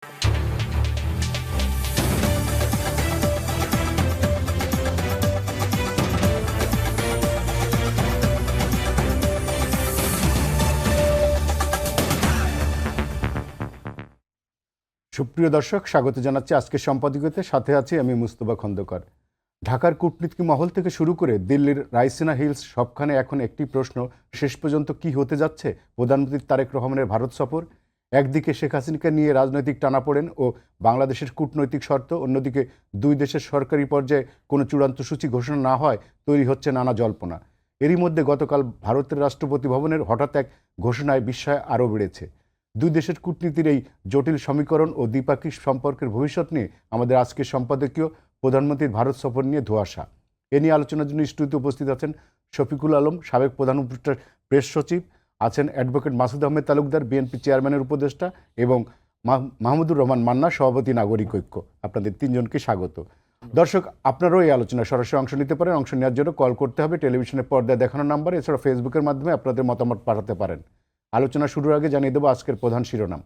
সুপ্রিয় দর্শক, স্বাগত জানাচ্ছি আজকের সম্পাদকীয়তে। সাথে আছি আমি মুস্তফা খন্দকার। ঢাকার কূটনীতিক মহল থেকে শুরু করে দিল্লির রাইসিনা হিলস সবখানে এখন একটি প্রশ্ন, শেষ পর্যন্ত কি হতে যাচ্ছে প্রধানমন্ত্রী তারেক রহমানের ভারত সফর। একদিকে শেখ হাসিনাকে নিয়ে রাজনৈতিক টানাপোড়েন ও বাংলাদেশের কূটনৈতিক শর্ত, অন্যদিকে দুই দেশের সরকারি পর্যায়ে কোনো চূড়ান্ত সূচি ঘোষণা না হয় তৈরি হচ্ছে নানা জল্পনা। এরই মধ্যে গতকাল ভারতের রাষ্ট্রপতি ভবনের হঠাৎ এক ঘোষণায় বিস্ময় আরও বেড়েছে। দুই দেশের কূটনীতির এই জটিল সমীকরণ ও দ্বিপাক্ষিক সম্পর্কের ভবিষ্যৎ নিয়ে আমাদের আজকের সম্পাদকীয় প্রধানমন্ত্রীর ভারত সফর নিয়ে ধোঁয়াশা। এ নিয়ে আলোচনার জন্য স্টুডিওতে উপস্থিত আছেন শফিকুল আলম, সাবেক প্রধান প্রেস সচিব, আছেন অ্যাডভোকেট মাসুদ আহমেদ তালুকদার, বিএনপি চেয়ারম্যানের উপদেষ্টা, এবং মাহমুদুর রহমান মান্না, সভাপতি নাগরিক ঐক্য। আপনাদের তিনজনকে স্বাগত। দর্শক, আপনারাও এই আলোচনায় সরাসরি অংশ নিতে পারেন। অংশ নেওয়ার জন্য কল করতে হবে টেলিভিশনের পর্দায় দেখানো নাম্বার, এছাড়া ফেসবুকের মাধ্যমে আপনাদের মতামত পাঠাতে পারেন। আলোচনা শুরুর আগে জানিয়ে দেব আজকের প্রধান শিরোনাম।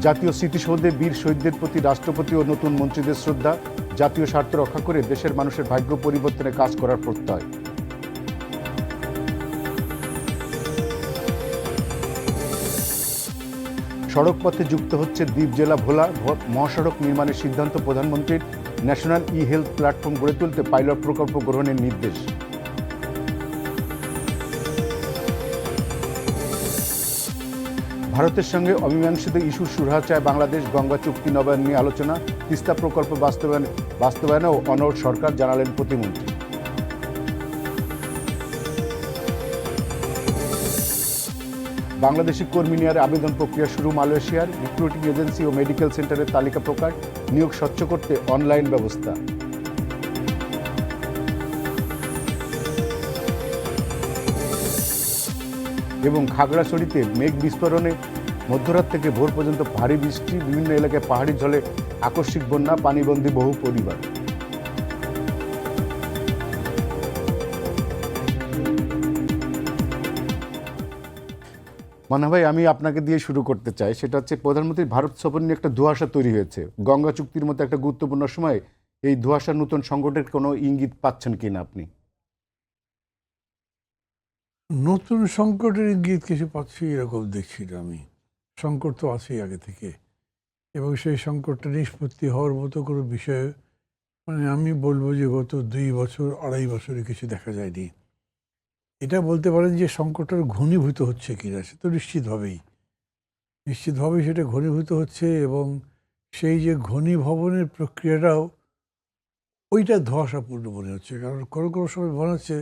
জাতীয় স্মৃতিসৌধে বীর শহীদদের প্রতি রাষ্ট্রপতি ও নতুন মন্ত্রীদের শ্রদ্ধা, জাতীয় স্বার্থ রক্ষা করে দেশের মানুষের ভাগ্য পরিবর্তনে কাজ করার প্রত্যয়। সড়ক পথে যুক্ত হচ্ছে দ্বীপ জেলা ভোলা, মহাসড়ক নির্মাণের সিদ্ধান্ত প্রধানমন্ত্রীর, ন্যাশনাল ই হেলথ প্ল্যাটফর্ম গড়ে তুলতে পাইলট প্রকল্প গ্রহণের নির্দেশ। ভারতের সঙ্গে অমীমাংসিত ইস্যু সুরাহা চায় বাংলাদেশ, গঙ্গা চুক্তি নবায়ন নিয়ে আলোচনা, তিস্তা প্রকল্প বাস্তবায়নেও অনড় সরকার, জানালেন প্রতিমন্ত্রী। বাংলাদেশি কর্মী নেওয়ার আবেদন প্রক্রিয়া শুরু মালয়েশিয়ার, রিক্রুটিং এজেন্সি ও মেডিকেল সেন্টারের তালিকা প্রকাশ, নিয়োগ স্বচ্ছ করতে অনলাইন ব্যবস্থা। এবং খাগড়াছড়িতে মেঘ বিস্ফোরণে মধ্যরাত থেকে ভোর পর্যন্ত ভারী বৃষ্টি, বিভিন্ন এলাকায় পাহাড়ি ঝলে আকস্মিক বন্যা, পানিবন্দী বহু পরিবার। মান্না ভাই, আমি আপনাকে দিয়ে শুরু করতে চাই। সেটা হচ্ছে প্রধানমন্ত্রীর ভারত সফর নিয়ে একটা ধোঁয়াশা তৈরি হয়েছে। গঙ্গা চুক্তির মতো একটা গুরুত্বপূর্ণ সময় এই ধোঁয়াশার নতুন সংকটের কোনো ইঙ্গিত পাচ্ছেন কিনা আপনি? নতুন সংকটের ইঙ্গিত কিছু পাচ্ছি এরকম দেখছি না আমি। সংকট তো আছেই আগে থেকে, এবং সেই সংকটটা নিষ্পত্তি হওয়ার মতো কোনো বিষয় আমি বলবো যে গত 2 বছর 2.5 বছরে কিছু দেখা যায়নি। এটা বলতে পারেন যে সংকটটার ঘনীভূত হচ্ছে কিনা, সে তো নিশ্চিতভাবেই সেটা ঘনীভূত হচ্ছে, এবং সেই যে ঘনীভবনের প্রক্রিয়াটাও ওইটা ধোঁয়াশাপূর্ণ মনে হচ্ছে। কারণ কোনো কোনো সময় মনে হচ্ছে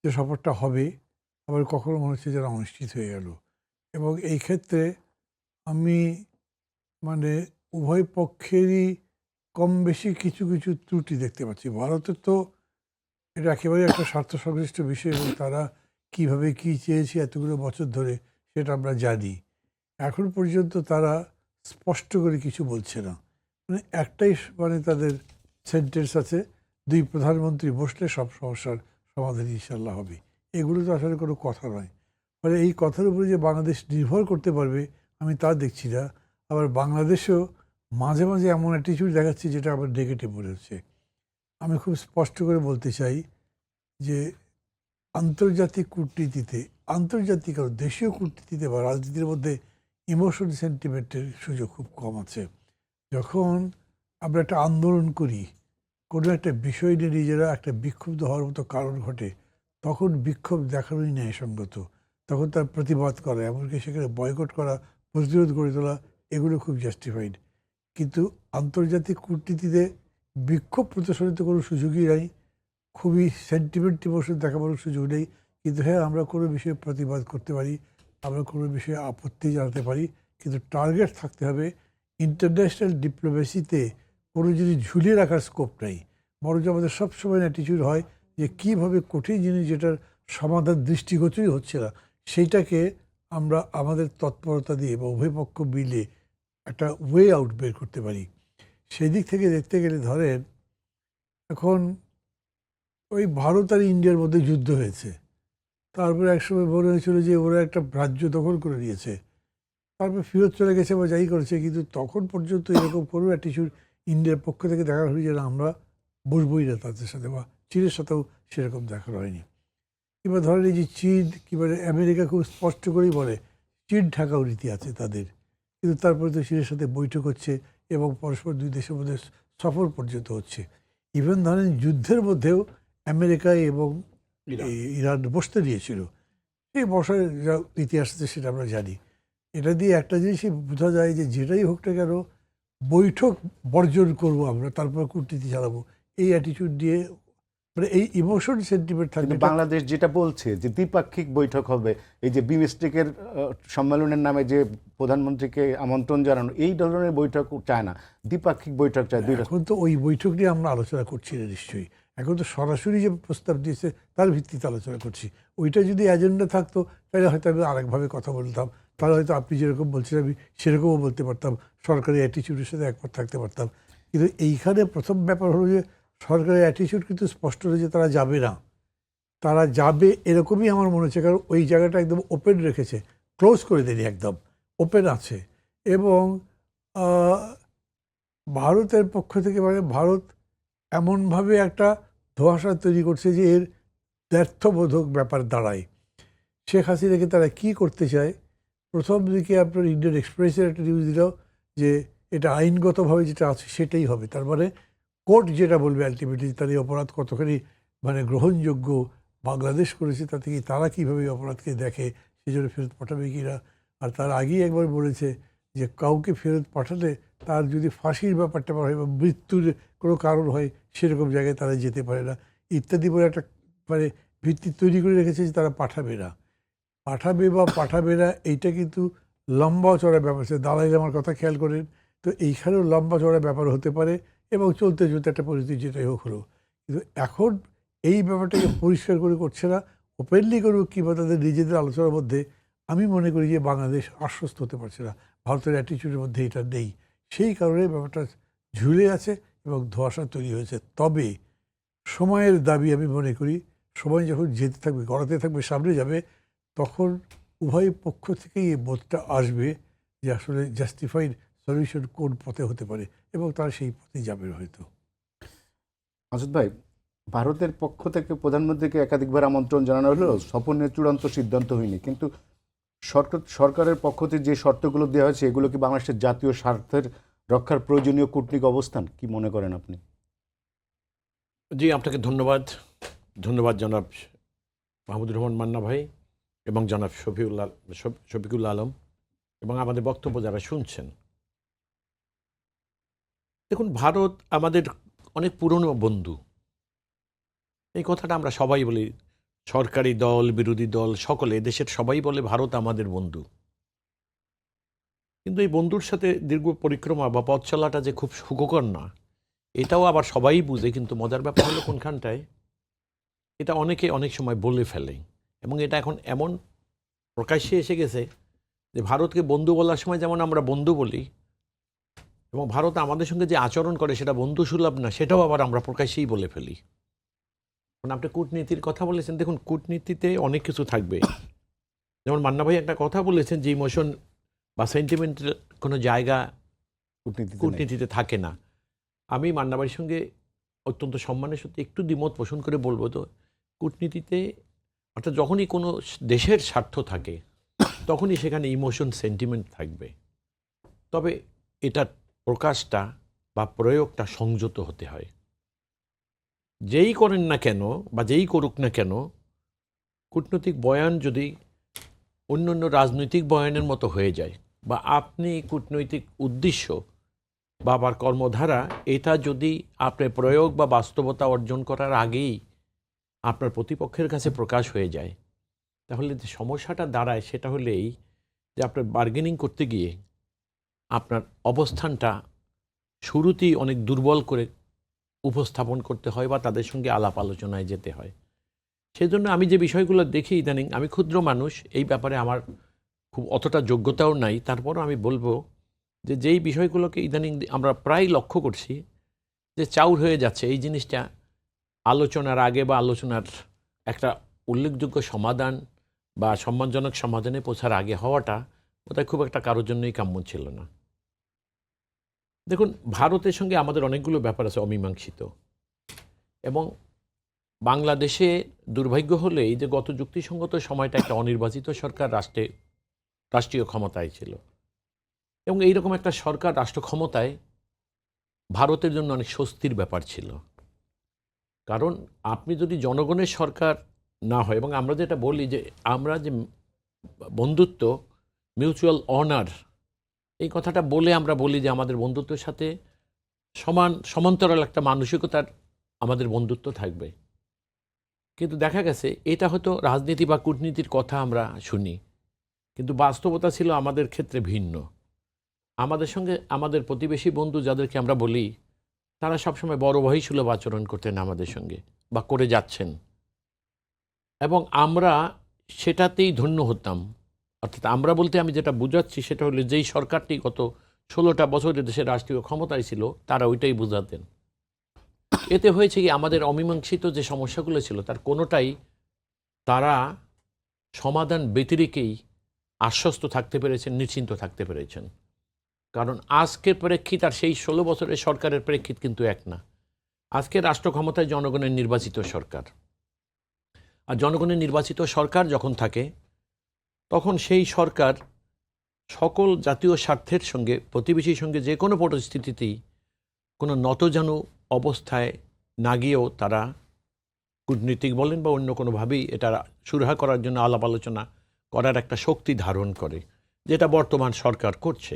যে সফরটা হবে, আবার কখনো মনে হচ্ছে যেন অনিশ্চিত হয়ে গেল। এবং এই ক্ষেত্রে আমি উভয় পক্ষেরই কম বেশি কিছু কিছু ত্রুটি দেখতে পাচ্ছি। ভারতের তো এটা একেবারে একটা স্বার্থ সংশ্লিষ্ট বিষয়, এবং তারা কিভাবে কি চেয়েছে এতগুলো বছর ধরে সেটা আমরা জানি। এখন পর্যন্ত তারা স্পষ্ট করে কিছু বলছে না। একটাই তাদের সেন্টেন্স আছে, 2 প্রধানমন্ত্রী বসলে সব সমস্যার সমাধান ইনশাল্লাহ হবে। এগুলো তো আসলে কোনো কথা নয়। ফলে এই কথার উপরে যে বাংলাদেশ নির্ভর করতে পারবে আমি তা দেখছি না। আবার বাংলাদেশও মাঝে মাঝে এমন অ্যাটিটিউড দেখাচ্ছে যেটা আবার নেগেটিভ মনে হচ্ছে। আমি খুব স্পষ্ট করে বলতে চাই যে আন্তর্জাতিক কূটনীতিতে, আন্তর্জাতিক আর দেশীয় কূটনীতিতে বা রাজনীতির মধ্যে ইমোশন সেন্টিমেন্টের সুযোগ খুব কম আছে। যখন আমরা একটা আন্দোলন করি, কোনো একটা বিষয় নিয়ে নিজেরা একটা বিক্ষুব্ধ হওয়ার মতো কারণ ঘটে, তখন বিক্ষোভ দেখানোই ন্যায়সঙ্গত। তখন তার প্রতিবাদ করা, এমনকি সেখানে বয়কট করা, প্রতিরোধ গড়ে তোলা, এগুলো খুব জাস্টিফাইড। কিন্তু আন্তর্জাতিক কূটনীতিতে বিক্ষোভ প্রদর্শনের তো কোনো সুযোগই নাই, খুবই সেন্টিমেন্ট ইমোশন দেখাবার সুযোগ নেই। কিন্তু হ্যাঁ, আমরা কোনো বিষয়ে প্রতিবাদ করতে পারি, আমরা কোনো বিষয়ে আপত্তি জানাতে পারি, কিন্তু টার্গেট থাকতে হবে। ইন্টারন্যাশনাল ডিপ্লোমেসিতে কোনো যদি ঝুলিয়ে রাখার স্কোপ নাই, বরঞ্চ আমাদের সবসময় অ্যাটিটিউড হয় যে কীভাবে কঠিন জিনিস যেটার সমাধান দৃষ্টিগোচরই হচ্ছে না, সেইটাকে আমরা আমাদের তৎপরতা দিয়ে বা উভয় পক্ষ মিলে একটা ওয়ে আউট বের করতে পারি। সেই দিক থেকে দেখতে গেলে ধরেন এখন ওই ভারত আর ইন্ডিয়ার মধ্যে যুদ্ধ হয়েছে, তারপরে একসময় মনে হয়েছিল যে ওরা একটা রাজ্য দখল করে নিয়েছে। তারপর ফেরত চলে গেছে বা যাই করেছে, কিন্তু তখন পর্যন্ত এরকম কোনো অ্যাটিচিউড ইন্ডিয়ার পক্ষ থেকে দেখা হয়নি যে না আমরা বসবই না তাদের সাথে, বা চীনের সাথেও সেরকম দেখা হয়নি। কিংবা ধরেন এই যে চীন কিংবা আমেরিকা খুব স্পষ্ট করেই বলে চীন ঢাকাও রীতি আছে তাদের, কিন্তু তারপরে তো চীনের সাথে বৈঠক হচ্ছে এবং পরস্পর দুই দেশের মধ্যে সফর পর্যন্ত হচ্ছে। ইভেন ধরেন যুদ্ধের মধ্যেও আমেরিকা এবং ইরান বসতে দিয়েছিল। এই বসার যা ইতিহাস আছে সেটা আমরা জানি। এটা দিয়ে একটা জিনিসই বোঝা যায় যে যেটাই হোক না কেন বৈঠক বর্জন করব আমরা, তারপর কূটনীতি চালাবো, এই অ্যাটিটিউড দিয়ে মানে এই ইমোশন সেন্টিমেন্ট থাকবে। কিন্তু বাংলাদেশ যেটা বলছে যে দ্বিপাক্ষিক বৈঠক হবে, এই যে বিমস্টেকের সম্মেলনের নামে যে প্রধানমন্ত্রীকে আমন্ত্রণ জানানো, এই ধরনের বৈঠক চায় না, দ্বিপাক্ষিক বৈঠক চায়। এখন তো ওই বৈঠক নিয়ে আমরা আলোচনা করছি না নিশ্চয়ই, এখন তো সরাসরি যে প্রস্তাব দিয়েছে তার ভিত্তিতে আলোচনা করছি। ওইটা যদি এজেন্ডা থাকতো তাহলে হয়তো আমি আরেকভাবে কথা বলতাম, তাহলে হয়তো আপনি যেরকম বলছেন আমি সেরকমও বলতে পারতাম, সরকারি অ্যাটিচিউডের সাথে একমত থাকতে পারতাম। কিন্তু এইখানে প্রথম ব্যাপার হলো যে সরকারি অ্যাটিচিউড কিন্তু স্পষ্ট হয়েছে তারা যাবে না, তারা যাবে এরকমই আমার মনে হচ্ছে, কারণ ওই জায়গাটা একদম ওপেন রেখেছে, ক্লোজ করে দেয়নি, একদম ওপেন আছে। এবং ভারতের পক্ষ থেকে মানে ভারত এমনভাবে একটা ধোঁয়াশা তৈরি করছে যে এর ব্যর্থবোধক ব্যাপার দাঁড়ায়। শেখ হাসিনাকে তারা কি করতে চায়, প্রথম দিকে আপনার ইন্ডিয়ান এক্সপ্রেসের একটা নিউজ দিল যে এটা আইনগতভাবে যেটা আছে সেটাই হবে, তার মানে কোর্ট যেটা বলবে আলটিমেটলি তার এই অপরাধ কতখানি মানে গ্রহণযোগ্য বাংলাদেশ করেছে তাতে কি তারা কীভাবে অপরাধকে দেখে, সেজন্য ফেরত পাঠাবে কিনা। আর তার আগেই একবার বলেছে যে কাউকে ফেরত পাঠালে তার যদি ফাঁসির ব্যাপারটা হয় বা মৃত্যুর কোনো কারণ হয় সেরকম জায়গায় তারা যেতে পারে না ইত্যাদি বলে একটা মানে ভিত্তি তৈরি করে রেখেছে যে তারা পাঠাবে না। পাঠাবে বা পাঠাবে না এইটা কিন্তু লম্বা চড়া ব্যাপার, সে দালাই লামার কথা খেয়াল করেন তো এইখানেও লম্বা চড়া ব্যাপার হতে পারে এবং চলতে চলতে একটা পরিস্থিতি যেটাই হোক হলো। কিন্তু এখন এই ব্যাপারটাকে পরিষ্কার করে করছে না, ওপেনলি করুক কিংবা তাদের নিজেদের আলোচনার মধ্যে, আমি মনে করি যে বাংলাদেশ আশ্বস্ত হতে পারছে না, ভারতের অ্যাটিচিউডের মধ্যে এটা নেই, সেই কারণে ব্যাপারটা ঝুলে আছে এবং ধোঁয়াশা তৈরি হয়েছে। তবে সময়ের দাবি আমি মনে করি, সময় যখন যেতে থাকবে গড়াতে থাকবে সামনে যাবে, তখন উভয় পক্ষ থেকেই এই বোধটা আসবে যে আসলে জাস্টিফাইড সলিউশন কোন পথে হতে পারে এবং তারা সেই পথে যাবে হয়তো। মাসুদ ভাই, ভারতের পক্ষ থেকে প্রধানমন্ত্রীকে একাধিকবার আমন্ত্রণ জানানো হলেও সফরের চূড়ান্ত সিদ্ধান্ত হয়নি, কিন্তু সরকারের পক্ষ থেকে যে শর্তগুলো দেওয়া হয়েছে এগুলো কি বাংলাদেশের জাতীয় স্বার্থের রক্ষার প্রয়োজনীয় কূটনৈতিক অবস্থান, কি মনে করেন আপনি? জি, আপনাকে ধন্যবাদ। ধন্যবাদ জনাব মাহমুদুর রহমান মান্না ভাই এবং জনাব শফিকুল আলম এবং আমাদের বক্তব্য যারা শুনছেন। দেখুন, ভারত আমাদের অনেক পুরনো বন্ধু, এই কথাটা আমরা সবাই বলি, সরকারি দল বিরোধী দল সকলে, দেশের সবাই বলে ভারত আমাদের বন্ধু। কিন্তু এই বন্ধুর সাথে দীর্ঘ পরিক্রমা বা পথ চলাটা যে খুব সুখকর না, এটাও আবার সবাই বুঝে। কিন্তু মজার ব্যাপার হলো কোনখানটায় এটা অনেকে অনেক সময় বলে ফেলে এবং এটা এখন এমন প্রকাশ্যে এসে গেছে যে ভারতকে বন্ধু বলার সময় যেমন আমরা বন্ধু বলি এবং ভারত আমাদের সঙ্গে যে আচরণ করে সেটা বন্ধু সুলভ না, সেটাও আবার আমরা প্রকাশ্যেই বলে ফেলি। এখন আপনি কূটনীতির কথা বলেছেন, দেখুন কূটনীতিতে অনেক কিছু থাকবে। যেমন মান্না ভাই একটা কথা বলেছেন যে ইমোশন বা সেন্টিমেন্টের কোনো জায়গা কূটনীতিতে থাকে না। আমি মান্না ভাইয়ের সঙ্গে অত্যন্ত সম্মানের সাথে একটু দ্বিমত পোষণ করে বলবো, তো কূটনীতিতে অর্থাৎ যখনই কোনো দেশের স্বার্থ থাকে তখনই সেখানে ইমোশন সেন্টিমেন্ট থাকবে, তবে এটার প্রকাশটা বা প্রয়োগটা সংযত হতে হয়। যেই করেন না কেন বা যেই করুক না কেন, কূটনৈতিক বয়ান যদি অন্য অন্য রাজনৈতিক বয়ানের মতো হয়ে যায় বা আপনি কূটনৈতিক উদ্দেশ্য বা আবার কর্মধারা এটা যদি আপনার প্রয়োগ বা বাস্তবতা অর্জন করার আগেই আপনার প্রতিপক্ষের কাছে প্রকাশ হয়ে যায়, তাহলে যে সমস্যাটা দাঁড়ায় সেটা হলে এই যে আপনার বার্গেনিং করতে গিয়ে আপনার অবস্থানটা শুরুতেই অনেক দুর্বল করে উপস্থাপন করতে হয় বা তাদের সঙ্গে আলাপ আলোচনায় যেতে হয়। সেজন্য আমি যে বিষয়গুলো দেখি ইদানিং, আমি ক্ষুদ্র মানুষ, এই ব্যাপারে আমার খুব অতটা যোগ্যতাও নাই, তারপরও আমি বলবো যে যেই বিষয়গুলোকে ইদানিং আমরা প্রায় লক্ষ্য করছি যে চাউর হয়ে যাচ্ছে, এই জিনিসটা আলোচনার আগে বা আলোচনার একটা উল্লেখযোগ্য সমাধান বা সম্মানজনক সমাধানে পৌঁছার আগে হওয়াটা ওটা খুব একটা কারোর জন্যই কাম্য ছিল না। দেখুন, ভারতের সঙ্গে আমাদের অনেকগুলো ব্যাপার আছে অমীমাংসিত, এবং বাংলাদেশে দুর্ভাগ্য হলে এই যে গত যুক্তিসঙ্গত সময়টা একটা অনির্বাচিত সরকার রাষ্ট্রীয় ক্ষমতায় ছিল, এবং এইরকম একটা সরকার রাষ্ট্র ক্ষমতায় ভারতের জন্য অনেক স্বস্তির ব্যাপার ছিল। কারণ আপনি যদি জনগণের সরকার না হয়, এবং আমরা যেটা বলি যে আমরা যে বন্ধুত্ব, মিউচুয়াল অনার, এই কথাটা বলে আমরা বলি যে আমাদের বন্ধুত্বের সাথে সমান্তরাল একটা মানসিকতার আমাদের বন্ধুত্ব থাকবে। কিন্তু দেখা গেছে এটা হয়তো রাজনীতি বা কূটনীতির কথা আমরা শুনি, কিন্তু বাস্তবতা ছিল আমাদের ক্ষেত্রে ভিন্ন। আমাদের সঙ্গে আমাদের প্রতিবেশী বন্ধু যাদেরকে আমরা বলি, তারা সবসময় বড় ভাই সুলভ আচরণ করতেন আমাদের সঙ্গে, বা করে যাচ্ছেন, এবং আমরা সেটাতেই ধন্য হতাম। অর্থাৎ আমরা বলতে আমি যেটা বুঝাচ্ছি সেটা হলো, যেই সরকারটি গত 16টা বছরে দেশের রাষ্ট্রীয় ক্ষমতায় ছিল, তারা ওইটাই বুঝাতেন। এতে হয়েছে কি, আমাদের অমীমাংসিত যে সমস্যাগুলো ছিল তার কোনোটাই তারা সমাধান ব্যতিরেকেই আশ্বস্ত থাকতে পেরেছেন, নিশ্চিন্ত থাকতে পেরেছেন। কারণ আজকের প্রেক্ষিত আর সেই 16 বছরের সরকারের প্রেক্ষিত কিন্তু এক না। আজকে রাষ্ট্র ক্ষমতায় জনগণের নির্বাচিত সরকার, আর জনগণের নির্বাচিত সরকার যখন থাকে তখন সেই সরকার সকল জাতীয় স্বার্থের সঙ্গে, প্রতিবেশীর সঙ্গে যে কোনো পরিস্থিতিতেই কোনো নতজানু অবস্থায় না গিয়েও তারা কূটনীতিক বলেন বা অন্য কোনোভাবেই এটা সুরাহা করার জন্য আলাপ আলোচনা করার একটা শক্তি ধারণ করে, যেটা বর্তমান সরকার করছে।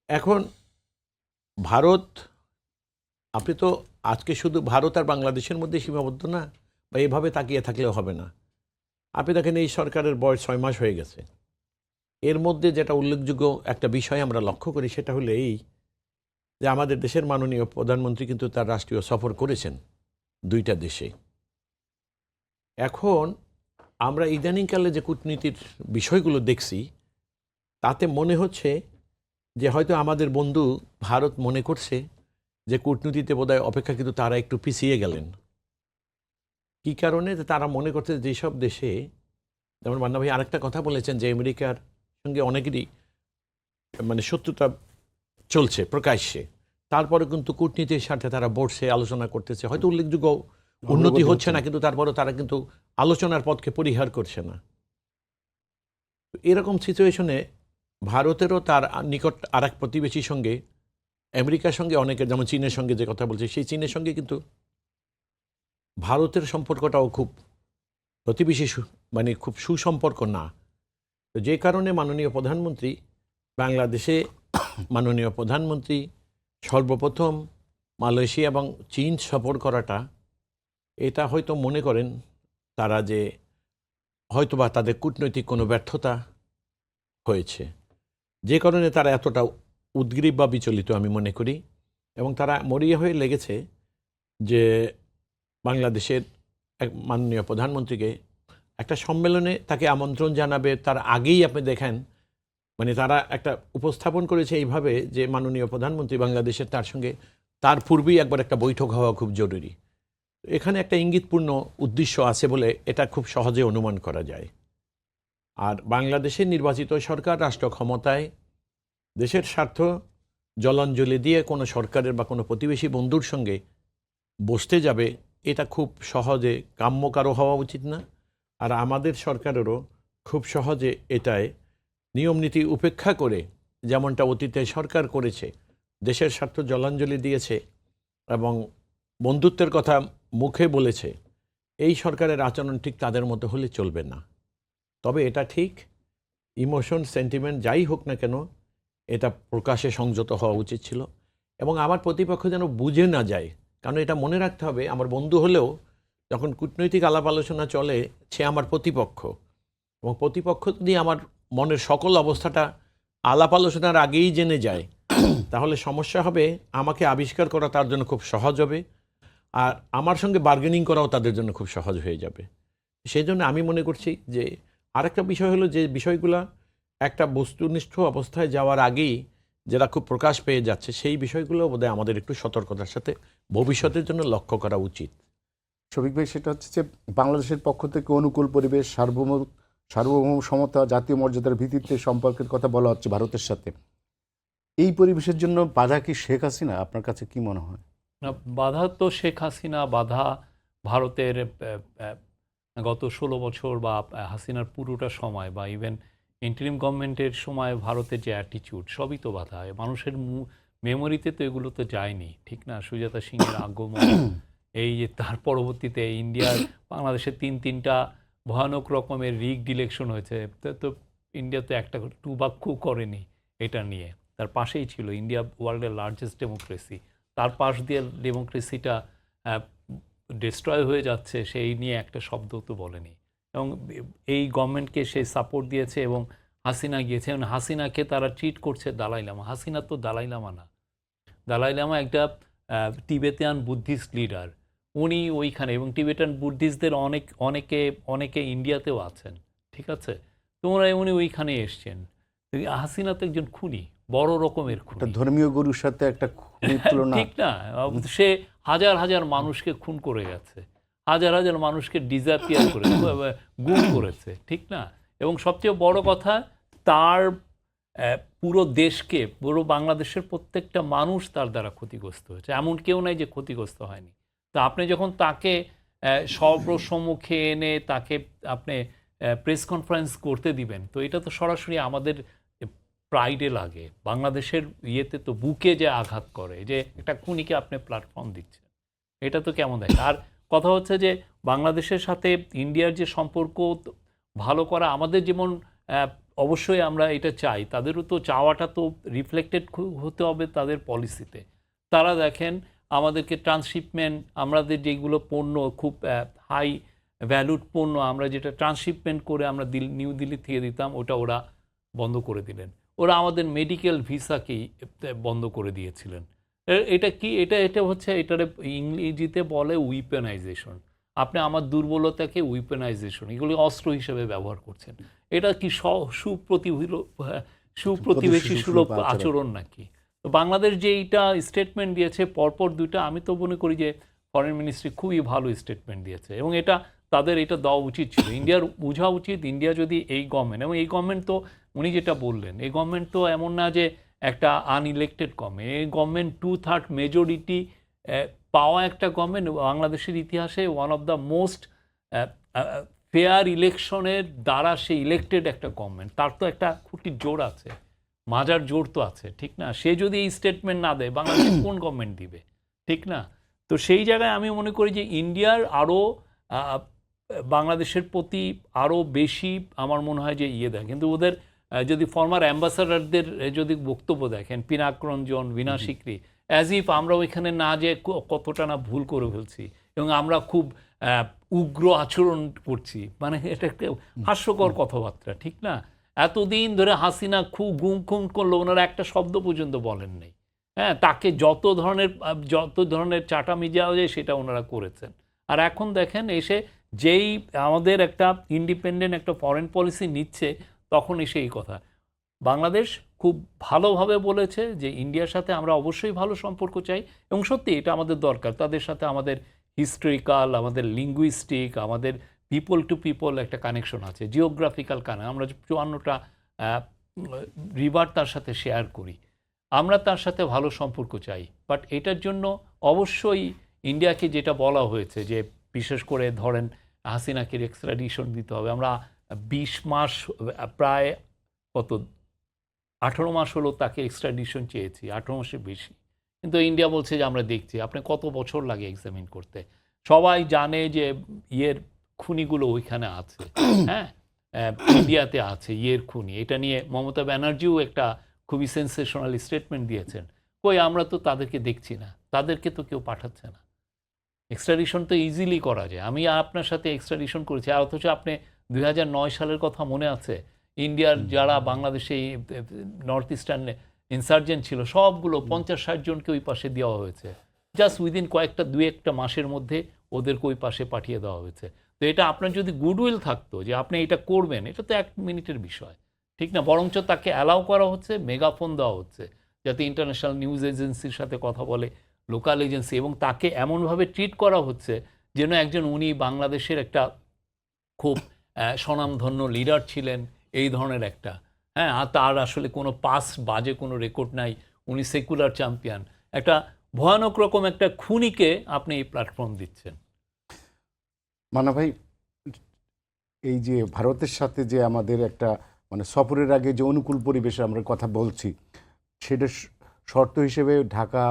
এখন ভারত, আপনি তো আজকে শুধু ভারত আর বাংলাদেশের মধ্যে সীমাবদ্ধ না, বা এভাবে তাকিয়ে থাকলেও হবে না। আপনি দেখেন এই সরকারের বয়স 6 মাস হয়ে গেছে। এর মধ্যে যেটা উল্লেখযোগ্য একটা বিষয় আমরা লক্ষ্য করি সেটা হলো এই, যে আমাদের দেশের মাননীয় প্রধানমন্ত্রী কিন্তু তার রাষ্ট্রীয় সফর করেছেন 2টা দেশে। এখন আমরা ইদানিংকালে যে কূটনীতির বিষয়গুলো দেখছি, তাতে মনে হচ্ছে যে হয়তো আমাদের বন্ধু ভারত মনে করছে যে কূটনীতিতে বোধহয় অপেক্ষাকৃত তারা একটু পিছিয়ে গেলেন। কী কারণে? তারা মনে করছে যেসব দেশে, যেমন মান্না ভাই আরেকটা কথা বলেছেন যে আমেরিকার সঙ্গে অনেকেরই মানে শত্রুতা চলছে প্রকাশ্যে, তারপরে কিন্তু কূটনীতির স্বার্থে তারা বসে আলোচনা করতেছে, হয়তো উল্লেখযোগ্য উন্নতি হচ্ছে না, কিন্তু তারপরেও তারা কিন্তু আলোচনার পথকে পরিহার করছে না। এরকম সিচুয়েশনে ভারতেরও তার নিকট আর এক প্রতিবেশীর সঙ্গে, আমেরিকার সঙ্গে অনেকের, যেমন চীনের সঙ্গে যে কথা বলছে, সেই চীনের সঙ্গে কিন্তু ভারতের সম্পর্কটাও খুব প্রতিবেশী মানে খুব সুসম্পর্ক না। তো যে কারণে মাননীয় প্রধানমন্ত্রী বাংলাদেশে, মাননীয় প্রধানমন্ত্রী সর্বপ্রথম মালয়েশিয়া এবং চীন সফর করাটা, এটা হয়তো মনে করেন তারা যে হয়তোবা তাদের কূটনৈতিক কোনো ব্যর্থতা হয়েছে, যে কারণে তারা এতটা উদ্গ্রীব বা বিচলিত আমি মনে করি। এবং তারা মরিয়া হয়ে লেগেছে যে বাংলাদেশের এক মাননীয় প্রধানমন্ত্রীকে একটা সম্মেলনে তাকে আমন্ত্রণ জানাবে, তার আগেই আপনি দেখেন মানে তারা একটা উপস্থাপন করেছে এইভাবে যে মাননীয় প্রধানমন্ত্রী বাংলাদেশের, তার সঙ্গে তার পূর্বেই একবার একটা বৈঠক হওয়া খুব জরুরি। এখানে একটা ইঙ্গিতপূর্ণ উদ্দেশ্য আছে বলে এটা খুব সহজে অনুমান করা যায়। আর বাংলাদেশের নির্বাচিত সরকার রাষ্ট্র ক্ষমতায় দেশের স্বার্থ জলাঞ্জলি দিয়ে কোনো সরকারের বা কোনো প্রতিবেশী বন্ধুর সঙ্গে বসতে যাবে, এটা খুব সহজে কাম্য কারো হওয়া উচিত না। আর আমাদের সরকারেরও খুব সহজে এটায় নিয়মনীতি উপেক্ষা করে, যেমনটা অতীতে সরকার করেছে, দেশের স্বার্থ জলাঞ্জলি দিয়েছে এবং বন্ধুত্বের কথা মুখে বলেছে, এই সরকারের আচরণ ঠিক তাদের মতো হলে চলবে না। তবে এটা ঠিক, ইমোশন সেন্টিমেন্ট যাই হোক না কেন, এটা প্রকাশে সংযত হওয়া উচিত ছিল, এবং আমার প্রতিপক্ষ যেন বুঝে না যায়। কারণ এটা মনে রাখতে হবে, আমার বন্ধু হলেও যখন কূটনৈতিক আলাপ আলোচনা চলে, সে আমার প্রতিপক্ষ, এবং প্রতিপক্ষ যদি আমার মনের সকল অবস্থাটা আলাপ আলোচনার আগেই জেনে যায়, তাহলে সমস্যা হবে। আমাকে আবিষ্কার করা তার জন্য খুব সহজ হবে, আর আমার সঙ্গে বার্গেনিং করাও তাদের জন্য খুব সহজ হয়ে যাবে। সেই জন্য আমি মনে করছি যে আরেকটা বিষয় হলো, যে বিষয়গুলো একটা বস্তুনিষ্ঠ অবস্থায় যাওয়ার আগেই যেটা খুব প্রকাশ পেয়ে যাচ্ছে, সেই বিষয়গুলো বোধহয় আমাদের একটু সতর্কতার সাথে ভবিষ্যতের জন্য লক্ষ্য করা উচিত। শফিক ভাই, সেটা হচ্ছে যে বাংলাদেশের পক্ষ থেকে অনুকূল পরিবেশ, সার্বভৌম সমতা, জাতীয় মর্যাদার ভিত্তিতে সম্পর্কের কথা বলা হচ্ছে ভারতের সাথে। এই পরিবেশের জন্য বাধা কি শেখ হাসিনা? আপনার কাছে কি মনে হয়? না, বাধা তো শেখ হাসিনা, বাধা ভারতের গত 16 বছর বা হাসিনার পুরোটা সময় বা ইভেন ইন্টারিম গভর্নমেন্টের সময় ভারতের যে অ্যাটিটিউড, সবই তো বাধা। মানুষের মেমোরিতে তো এগুলো তো যায়নি, ঠিক না? সুজাতা সিংয়ের আগমন, এই যে তার পরবর্তীতে ইন্ডিয়ার বাংলাদেশের তিনটা ভয়ানক রকমের রিগড ইলেকশন হয়েছে, তো ইন্ডিয়া তো একটা টু বাক্য করেনি এটা নিয়ে। তার পাশেই ছিল ইন্ডিয়া, ওয়ার্ল্ডের লার্জেস্ট ডেমোক্রেসি, তার পাশ দিয়ে ডেমোক্রেসিটা ডিস্ট্রয় হয়ে যাচ্ছে, সেই নিয়ে একটা শব্দ তো বলেনি। এবং এই গভর্নমেন্টকে সে সাপোর্ট দিয়েছে এবং হাসিনা গিয়েছে, এবং হাসিনাকে তারা ট্রিট করছে দালাই লামা। হাসিনা তো দালাই লামা না, দালাই লামা একটা টিবেটান বুদ্ধিস্ট লিডার, উনি ওইখানে, এবং টিবেটান বুদ্ধিস্টদের অনেকে ইন্ডিয়াতেও আছেন, ঠিক আছে? তোমরা উনি ওইখানে এসছেন। হাসিনা তো একজন খুনি, বড় রকমের একটা খুনি, ধর্মীয় গরুর সাথে একটা খুনির তুলনা। ঠিক না? সে হাজার হাজার মানুষকে খুন করে গেছে, হাজার হাজার মানুষকে ডিসঅ্যাপিয়ার করে গুম করেছে, ঠিক না? এবং সবচেয়ে বড় কথা, তার পুরো দেশকে, পুরো বাংলাদেশের প্রত্যেকটা মানুষ তার দ্বারা ক্ষতিগ্রস্ত হয়েছে, এমন কেউ নাই যে ক্ষতিগ্রস্ত হয়নি। তো আপনি যখন তাকে সর্বসম্মুখে এনে তাকে আপনি প্রেস কনফারেন্স করতে দিবেন, তো এটা তো সরাসরি আমাদের প্রাইডে লাগে, বাংলাদেশের ইয়েতে তো বুকে যে আঘাত করে, যে একটা খুনিকে আপনি প্ল্যাটফর্ম দিচ্ছেন, এটা তো কেমন দেয়। আর কথা হচ্ছে যে বাংলাদেশের সাথে ইন্ডিয়ার যে সম্পর্ক ভালো করা, আমাদের যেমন অবশ্যই আমরা এটা চাই, তাদেরও তো চাওয়াটা তো রিফ্লেক্টেড হতে হবে তাদের পলিসিতে। তারা দেখেন আমাদেরকে ট্রান্সশিপমেন্ট, আমাদের যেগুলো পণ্য খুব হাই ভ্যালুড পণ্য, আমরা যেটা ট্রান্সশিপমেন্ট করে আমরা নিউ দিল্লি থেকে দিতাম, ওটা ওরা বন্ধ করে দিলেন। ওরা আমাদের মেডিকেল ভিসাকেই বন্ধ করে দিয়েছিলেন। এটা কি? এটা হচ্ছে, এটার ইংরেজিতে বলে উইপেনাইজেশন। আপনি আমার দুর্বলতাকে উইপেনাইজেশন, এগুলি অস্ত্র হিসেবে ব্যবহার করছেন। এটা কি সুপ্রতিবেশী সুলভ আচরণ নাকি? তো বাংলাদেশ যে এইটা স্টেটমেন্ট দিয়েছে পরপর দুইটা, আমি তো মনে করি যে ফরেন মিনিস্ট্রি খুবই ভালো স্টেটমেন্ট দিয়েছে, এবং এটা তাদের এটা দেওয়া উচিত ছিল। ইন্ডিয়ার বোঝা উচিত, ইন্ডিয়া যদি এই গভর্নমেন্ট, এবং এই গভর্নমেন্ট তো উনি যেটা বললেন, এই গভর্নমেন্ট তো এমন না যে একটা আনইলেক্টেড গভর্নমেন্ট, এই গভর্নমেন্ট 2/3 মেজরিটি পাওয়া একটা গভর্নমেন্ট, বাংলাদেশের ইতিহাসে one of the most fair ইলেকশনের দ্বারা সে ইলেক্টেড একটা গভর্নমেন্ট। তার তো একটা খুঁটির জোর আছে, মাজার জোর তো আছে, ঠিক না? সে যদি এই স্টেটমেন্ট না দেয়, বাংলাদেশ কোন গভর্নমেন্ট দিবে, ঠিক না? তো সেই জায়গায় আমি মনে করি যে ইন্ডিয়ার আরও বাংলাদেশের প্রতি আরও বেশি আমার মনে হয় যে ইয়ে দেয়। কিন্তু ওদের যদি ফর্মার অ্যাম্বাসাডারদের যদি বক্তব্য দেখেন, পিনাক রঞ্জন, বীণা সিকরি, অ্যাজ ইফ আমরা ওইখানে না যে কতটা না ভুল করে ফেলছি এবং আমরা খুব উগ্র আচরণ করছি, মানে এটা একটা হাস্যকর কথাবার্তা, ঠিক না? এতদিন ধরে হাসিনা খুব গুম করলো, ওনারা একটা শব্দ পর্যন্ত বলেন নাই। হ্যাঁ, তাকে যত ধরনের চাটামি যাওয়া যায় সেটা ওনারা করেছেন। আর এখন দেখেন এসে যেই আমাদের একটা ইন্ডিপেন্ডেন্ট একটা ফরেন পলিসি নিচ্ছে, তখন এসে এই কথা। বাংলাদেশ খুব ভালোভাবে বলেছে যে ইন্ডিয়ার সাথে আমরা অবশ্যই ভালো সম্পর্ক চাই, এবং সত্যি এটা আমাদের দরকার। তাদের সাথে আমাদের হিস্টোরিক্যাল, আমাদের লিঙ্গুইস্টিক, আমাদের পিপল টু পিপল একটা কানেকশন আছে, জিওগ্রাফিক্যাল কানেকশন। আমরা 54টা রিভার তার সাথে শেয়ার করি, আমরা তার সাথে ভালো সম্পর্ক চাই। বাট এটার জন্য অবশ্যই ইন্ডিয়াকে যেটা বলা হয়েছে যে বিশেষ করে ধরেন হাসিনাকে এক্সট্রাডিশন দিতে হবে। আমরা 20 মাস, প্রায় কত 18 মাস হলো তাকে এক্সট্রাডিশন চেয়েছি, 18 মাসের বেশি, কিন্তু ইন্ডিয়া বলছে যে আমরা দেখছি। আপনি কত বছর লাগে এক্সামিন করতে? সবাই জানে যে ইয়ের খুনিগুলো ওইখানে আছে, হ্যাঁ, ইন্ডিয়াতে আছে ইয়ের খুনি। এটা নিয়ে মমতা ব্যানার্জিও একটা খুবই সেন্সেশনাল স্টেটমেন্ট দিয়েছেন। কই, আমরা তো তাদেরকে দেখছি না, তাদেরকে তো কেউ পাঠাচ্ছে না। এক্সট্রাডিশন তো ইজিলি করা যায়। আমি আপনার সাথে এক্সট্রাডিশন করেছি, আর অথচ আপনি 2009 সালের কথা মনে আছে? ইন্ডিয়ার যারা বাংলাদেশে নর্থ ইস্টার্ন ইনসার্জেন্ট ছিল, সবগুলো 50-60 জনকে ওই পাশে দেওয়া হয়েছে। জাস্ট উইদিন দু একটা মাসের মধ্যে ওদেরকে ওই পাশে পাঠিয়ে দেওয়া হয়েছে। তো এটা আপনার যদি গুডউইল থাকতো যে আপনি এটা করবেন, এটা তো 1 মিনিটের বিষয়, ঠিক না? বরঞ্চ তাকে অ্যালাউ করা হচ্ছে, মেগাফোন দেওয়া হচ্ছে যাতে ইন্টারন্যাশনাল নিউজ এজেন্সির সাথে কথা বলে, লোকাল এজেন্সি, এবং তাকে এমনভাবে ট্রিট করা হচ্ছে যেন একজন উনি বাংলাদেশের একটা খুব স্বনামধন্য লিডার ছিলেন, এই ধরনের একটা, হ্যাঁ, আর তার আসলে কোনো পাস বাজে কোনো রেকর্ড নাই, উনি সেকুলার চ্যাম্পিয়ন, একটা ভয়ানক রকম একটা খুনিকে আপনি এই প্ল্যাটফর্ম দিচ্ছেন। মান্না ভাই, এই যে ভারতের সাথে যে আমাদের একটা মানে সফরের আগে যে অনুকূল পরিবেশে আমরা কথা বলছি, সেটা শর্ত হিসেবে ঢাকা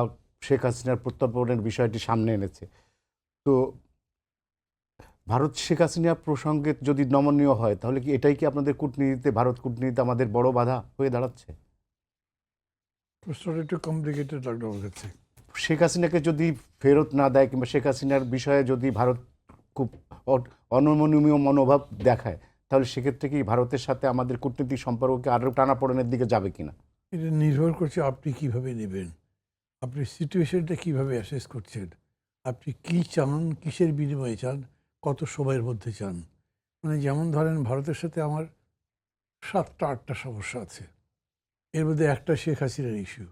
শেখ হাসিনার প্রত্যর্পণের বিষয়টি সামনে এনেছে। তো ভারত শেখ হাসিনা প্রসঙ্গে যদি নমনীয় হয়, তাহলে কি এটাই কি আপনাদের কূটনীতিতে, ভারত কূটনীতিতে আমাদের বড় বাধা হয়ে দাঁড়াচ্ছে? প্রশ্নটা একটু কমপ্লিকেটেড লাগলো আমার কাছে। শেখ হাসিনাকে যদি ফেরত না দেয় কিংবা শেখ হাসিনার বিষয়ে যদি ভারত খুব অনমনীয় মনোভাব দেখায়, তাহলে সেক্ষেত্রে কি ভারতের সাথে আমাদের কূটনৈতিক সম্পর্ককে আরও টানাপোড়েনের দিকে যাবে কিনা? এটা নির্ভর করছে আপনি কিভাবে নেবেন, আপনি সিচুয়েশনটা কিভাবে অ্যাসেস করছেন, আপনি কি চান, কিসের বিনিময়ে চান, কত সময়ের মধ্যে চান। মানে যেমন ধরেন ভারতের সাথে আমার 7-8টা সমস্যা আছে, এর মধ্যে একটা শেখ হাসিনার ইস্যু।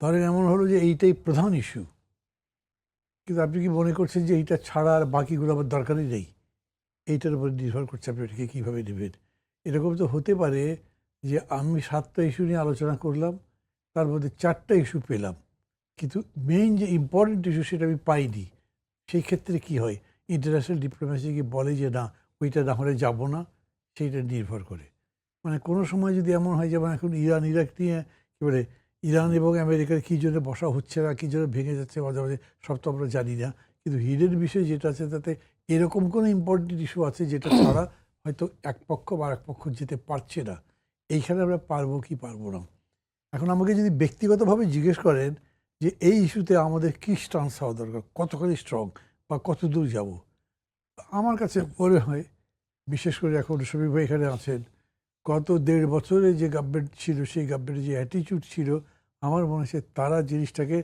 ধরেন এমন হলো যে এইটাই প্রধান ইস্যু, কিন্তু আপনি কি মনে করছেন যে এইটা ছাড়া আর বাকিগুলো আমার দরকারই নেই? এইটার উপর নির্ভর করছে আপনি এটাকে কীভাবে নেবেন। এরকম তো হতে পারে যে আমি 7টা ইস্যু নিয়ে আলোচনা করলাম, তার মধ্যে 4টা ইস্যু পেলাম, কিন্তু মেইন যে ইম্পর্টেন্ট ইস্যু সেটা আমি পাইনি। সেই ক্ষেত্রে কি হয়, ইন্টারন্যাশনাল ডিপ্লোম্যাসি কি বলে যে না ওইটা না হলে যাবো না, সেইটা নির্ভর করে। মানে কোনো সময় যদি এমন হয়, যেমন এখন ইরান ইরাক নিয়ে কী বলে, ইরান এবং আমেরিকার কী জন্য বসা হচ্ছে না, কী জন্য ভেঙে যাচ্ছে মাঝে মাঝে, সব তো আমরা জানি না। কিন্তু হিডেন বিষয় যেটা আছে তাতে এরকম কোনো ইম্পর্টেন্ট ইস্যু আছে যেটা ছাড়া হয়তো এক পক্ষ বা এক পক্ষ যেতে পারছে না। এইখানে আমরা পারবো কি পারবো না। এখন আমাকে যদি ব্যক্তিগতভাবে জিজ্ঞেস করেন যে এই ইস্যুতে আমাদের কী স্টান্স হওয়া দরকার, কতখানি স্ট্রং বা কত দূর যাব, আমার কাছে মনে হয়, বিশেষ করে এখন শফিক ভাই এখানে আছেন, গত 1.5 বছরে যে গভর্নমেন্ট ছিল, সেই গভর্নমেন্টের যে অ্যাটিটিউড ছিল, আমার মনে হচ্ছে তারা জিনিসটাকে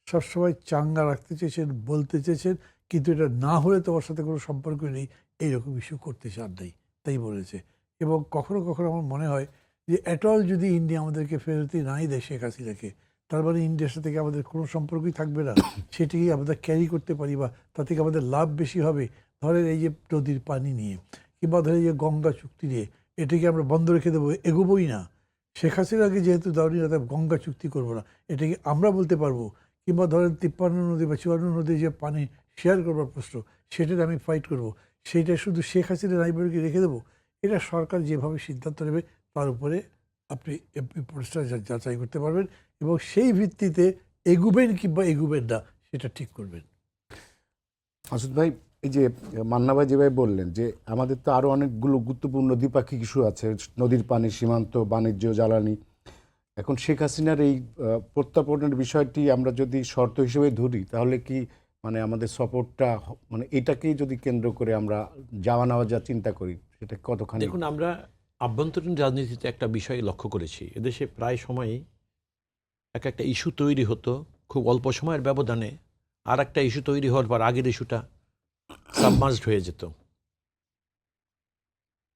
সবসময় চাঙ্গা রাখতে চেয়েছেন, বলতে চেয়েছেন, কিন্তু এটা না হলে তোমার সাথে কোনো সম্পর্ক নেই, এইরকম ইস্যু করতে চান নাই, তাই বলেছে। এবং কখনো কখনো আমার মনে হয় যে অ্যাটল যদি ইন্ডিয়া আমাদেরকে ফেরতই নাই দেয় শেখ হাসিনাকে, তার মানে ইন্ডিয়ার সাথে আমাদের কোনো সম্পর্কই থাকবে না, সেটিকে আমরা ক্যারি করতে পারি বা তার থেকে আমাদের লাভ বেশি হবে। ধরেন এই যে নদীর পানি নিয়ে, কিংবা ধরেন এই যে গঙ্গা চুক্তি নিয়ে, এটাকে আমরা বন্ধ রেখে দেবো, এগোবোই না। শেখ হাসিনাকে যেহেতু দাওনি না, তাই গঙ্গা চুক্তি করবো না, এটাকে আমরা বলতে পারবো। কিংবা ধরেন 53 নদী বা 54 নদী যে পানি শেয়ার করবার প্রশ্ন, সেটার আমি ফাইট করব, সেইটা শুধু শেখ হাসিনা রাইবারকে রেখে দেবো? এটা সরকার যেভাবে সিদ্ধান্ত নেবে তার উপরে আপনি প্রশ্নটা যাচাই করতে পারবেন এবং সেই ভিত্তিতে এগুবেন কিংবা এগুবেন না সেটা ঠিক করবেন। মাসুদ ভাই, এই যে মান্না ভাই যেভাবে বললেন যে আমাদের তো আরও অনেকগুলো গুরুত্বপূর্ণ দ্বিপাক্ষিক ইস্যু আছে, নদীর পানি, সীমান্ত, বাণিজ্য, জ্বালানি। এখন শেখ হাসিনার এই প্রত্যর্পণের বিষয়টি আমরা যদি শর্ত হিসেবে ধরি, তাহলে কি মানে আমাদের সফরটা মানে এটাকেই যদি কেন্দ্র করে আমরা যাওয়া নেওয়া যা চিন্তা করি, সেটা কতখানি? দেখুন, আমরা আভ্যন্তরীণ রাজনীতিতে একটা বিষয় লক্ষ্য করেছি, এদেশে প্রায় সময়ই একটা ইস্যু তৈরি হতো, খুব অল্প সময়ের ব্যবধানে আর একটা ইস্যু তৈরি হওয়ার পর আগের ইস্যুটা সাবমার্জড হয়ে যেত।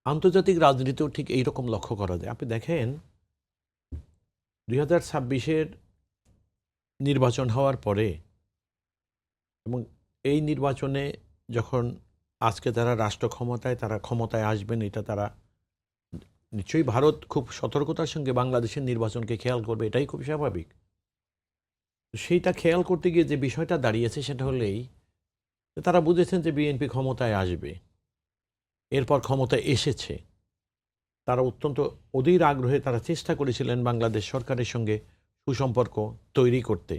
আন্তর্জাতিক রাজনীতিতেও ঠিক এইরকম লক্ষ্য করা যায়। আপনি দেখেন 2026-এর নির্বাচন হওয়ার পরে এবং এই নির্বাচনে যখন আজকে তারা রাষ্ট্র ক্ষমতায়, তারা ক্ষমতায় আসবেন, এটা তারা নিশ্চয়ই ভারত খুব সতর্কতার সঙ্গে বাংলাদেশের নির্বাচনকে খেয়াল করবে, এটাই খুব স্বাভাবিক। সেইটা খেয়াল করতে গিয়ে যে বিষয়টা দাঁড়িয়েছে সেটা হলেই তারা বুঝেছেন যে বিএনপি ক্ষমতায় আসবে, এরপর ক্ষমতায় এসেছে, তারা অত্যন্ত অধীর আগ্রহে তারা চেষ্টা করেছিলেন বাংলাদেশ সরকারের সঙ্গে সুসম্পর্ক তৈরি করতে।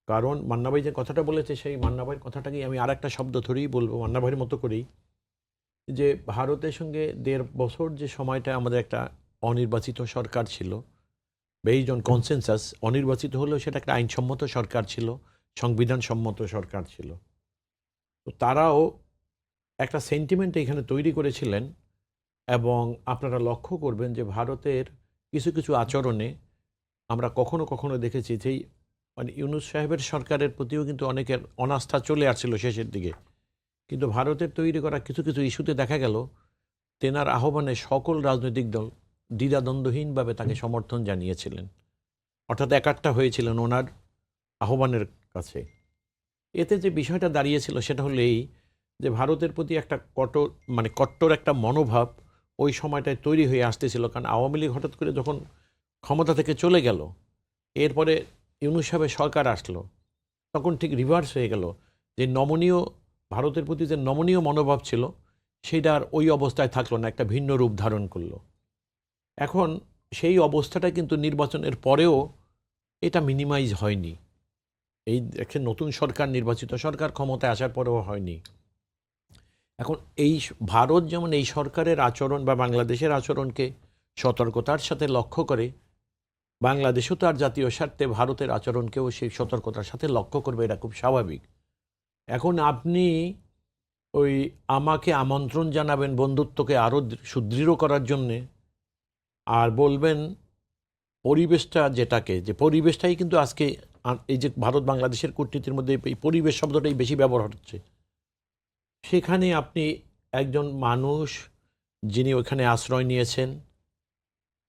কারণ মান্নাভাই যে কথাটা বলেছে, সেই মান্নাভাইয়ের কথাটাকেই আমি আর একটা শব্দ ধরেই বলবো, মান্নাভাইয়ের মতো করেই, যে ভারতের সঙ্গে 1.5 বছর যে সময়টা আমাদের একটা অনির্বাচিত সরকার ছিল, বেসড অন কনসেনসাস, অনির্বাচিত হলেও সেটা একটা আইনসম্মত সরকার ছিল, সংবিধান সম্মত সরকার ছিল। তো তারাও একটা সেন্টিমেন্ট এখানে তৈরি করেছিলেন এবং আপনারা লক্ষ্য করবেন যে ভারতের কিছু কিছু আচরণে আমরা কখনো কখনো দেখেছি যেই মানে ইউনূস সাহেবের সরকারের প্রতিও কিন্তু অনেকের অনাস্থা চলে আসছিল শেষের দিকে, কিন্তু ভারতের তৈরি করা কিছু কিছু ইস্যুতে দেখা গেল তেনার আহ্বানে সকল রাজনৈতিক দল দ্বিধাদ্বন্দ্বহীনভাবে তাকে সমর্থন জানিয়েছিলেন, অর্থাৎ একাট্টা হয়েছিলেন ওনার আহ্বানের কাছে। এতে যে বিষয়টা দাঁড়িয়েছিল সেটা হলো এই যে ভারতের প্রতি একটা কট্টর একটা মনোভাব ওই সময়টায় তৈরি হয়ে আসতেছিল, কারণ আওয়ামী লীগ হঠাৎ করে যখন ক্ষমতা থেকে চলে গেল, এরপরে ইউনূস সাহেবের সরকার আসলো, তখন ঠিক রিভার্স হয়ে গেল, যে নমনীয় ভারতের প্রতি যে নমনীয় মনোভাব ছিল সেটা আর ওই অবস্থায় থাকলো না, একটা ভিন্ন রূপ ধারণ করলো। এখন সেই অবস্থাটা কিন্তু নির্বাচনের পরেও এটা মিনিমাইজ হয়নি। এই একটা নতুন সরকার, নির্বাচিত সরকার ক্ষমতায় আসার পরেও হয়নি। এখন এই ভারত যেমন এই সরকারের আচরণ বা বাংলাদেশের আচরণকে সতর্কতার সাথে লক্ষ্য করে, বাংলাদেশও তার জাতীয় স্বার্থে ভারতের আচরণকেও সেই সতর্কতার সাথে লক্ষ্য করবে, এটা খুব স্বাভাবিক। এখন আপনি ওই আমাকে আমন্ত্রণ জানাবেন বন্ধুত্বকে আরও সুদৃঢ় করার জন্যে, আর বলবেন পরিবেশটা, যেটাকে যে পরিবেশটাই কিন্তু আজকে এই যে ভারত বাংলাদেশের কূটনীতির মধ্যে এই পরিবেশ শব্দটাই বেশি ব্যবহার হচ্ছে। সেখানে আপনি একজন মানুষ যিনি ওখানে আশ্রয় নিয়েছেন,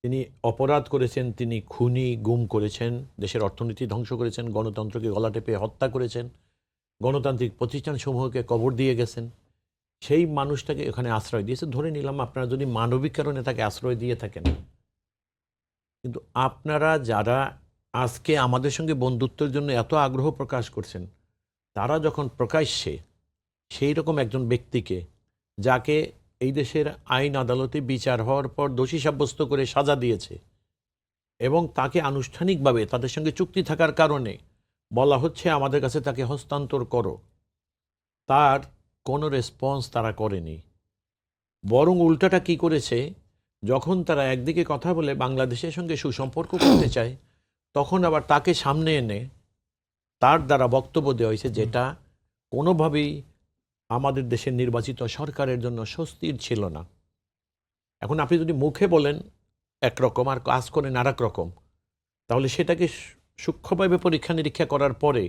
তিনি অপরাধ করেছেন, তিনি খুনি, গুম করেছেন, দেশের অর্থনীতি ধ্বংস করেছেন, গণতন্ত্রকে গলা টেপে হত্যা করেছেন, গণতান্ত্রিক প্রতিষ্ঠানসমূহকে কবর দিয়ে গেছেন, সেই মানুষটাকে এখানে আশ্রয় দিয়েছে। ধরে নিলাম আপনারা যদি মানবিক কারণে তাকে আশ্রয় দিয়ে থাকেন, কিন্তু আপনারা যারা আজকে আমাদের সঙ্গে বন্ধুত্বের জন্য এত আগ্রহ প্রকাশ করছেন, তারা যখন প্রকাশ্যে সেই রকম একজন ব্যক্তিকে, যাকে এই দেশের আইন আদালতে বিচার হওয়ার পর দোষী সাব্যস্ত করে সাজা দিয়েছে এবং তাকে আনুষ্ঠানিকভাবে তাদের সঙ্গে চুক্তি থাকার কারণে বলা হচ্ছে আমাদের কাছে তাকে হস্তান্তর করো, তার কোনো রেসপন্স তারা করেনি। বরং উল্টাটা কি করেছে, যখন তারা একদিকে কথা বলে বাংলাদেশের সঙ্গে সুসম্পর্ক করতে চায়, তখন আবার তাকে সামনে এনে তার দ্বারা বক্তব্য দেওয়া হয়েছে যেটা কোনোভাবেই আমাদের দেশের নির্বাচিত সরকারের জন্য স্বস্তির ছিল না। এখন আপনি যদি মুখে বলেন একরকম আর কাজ করেন আর এক রকম, তাহলে সেটাকে সূক্ষ্মভাবে পরীক্ষা নিরীক্ষা করার পরে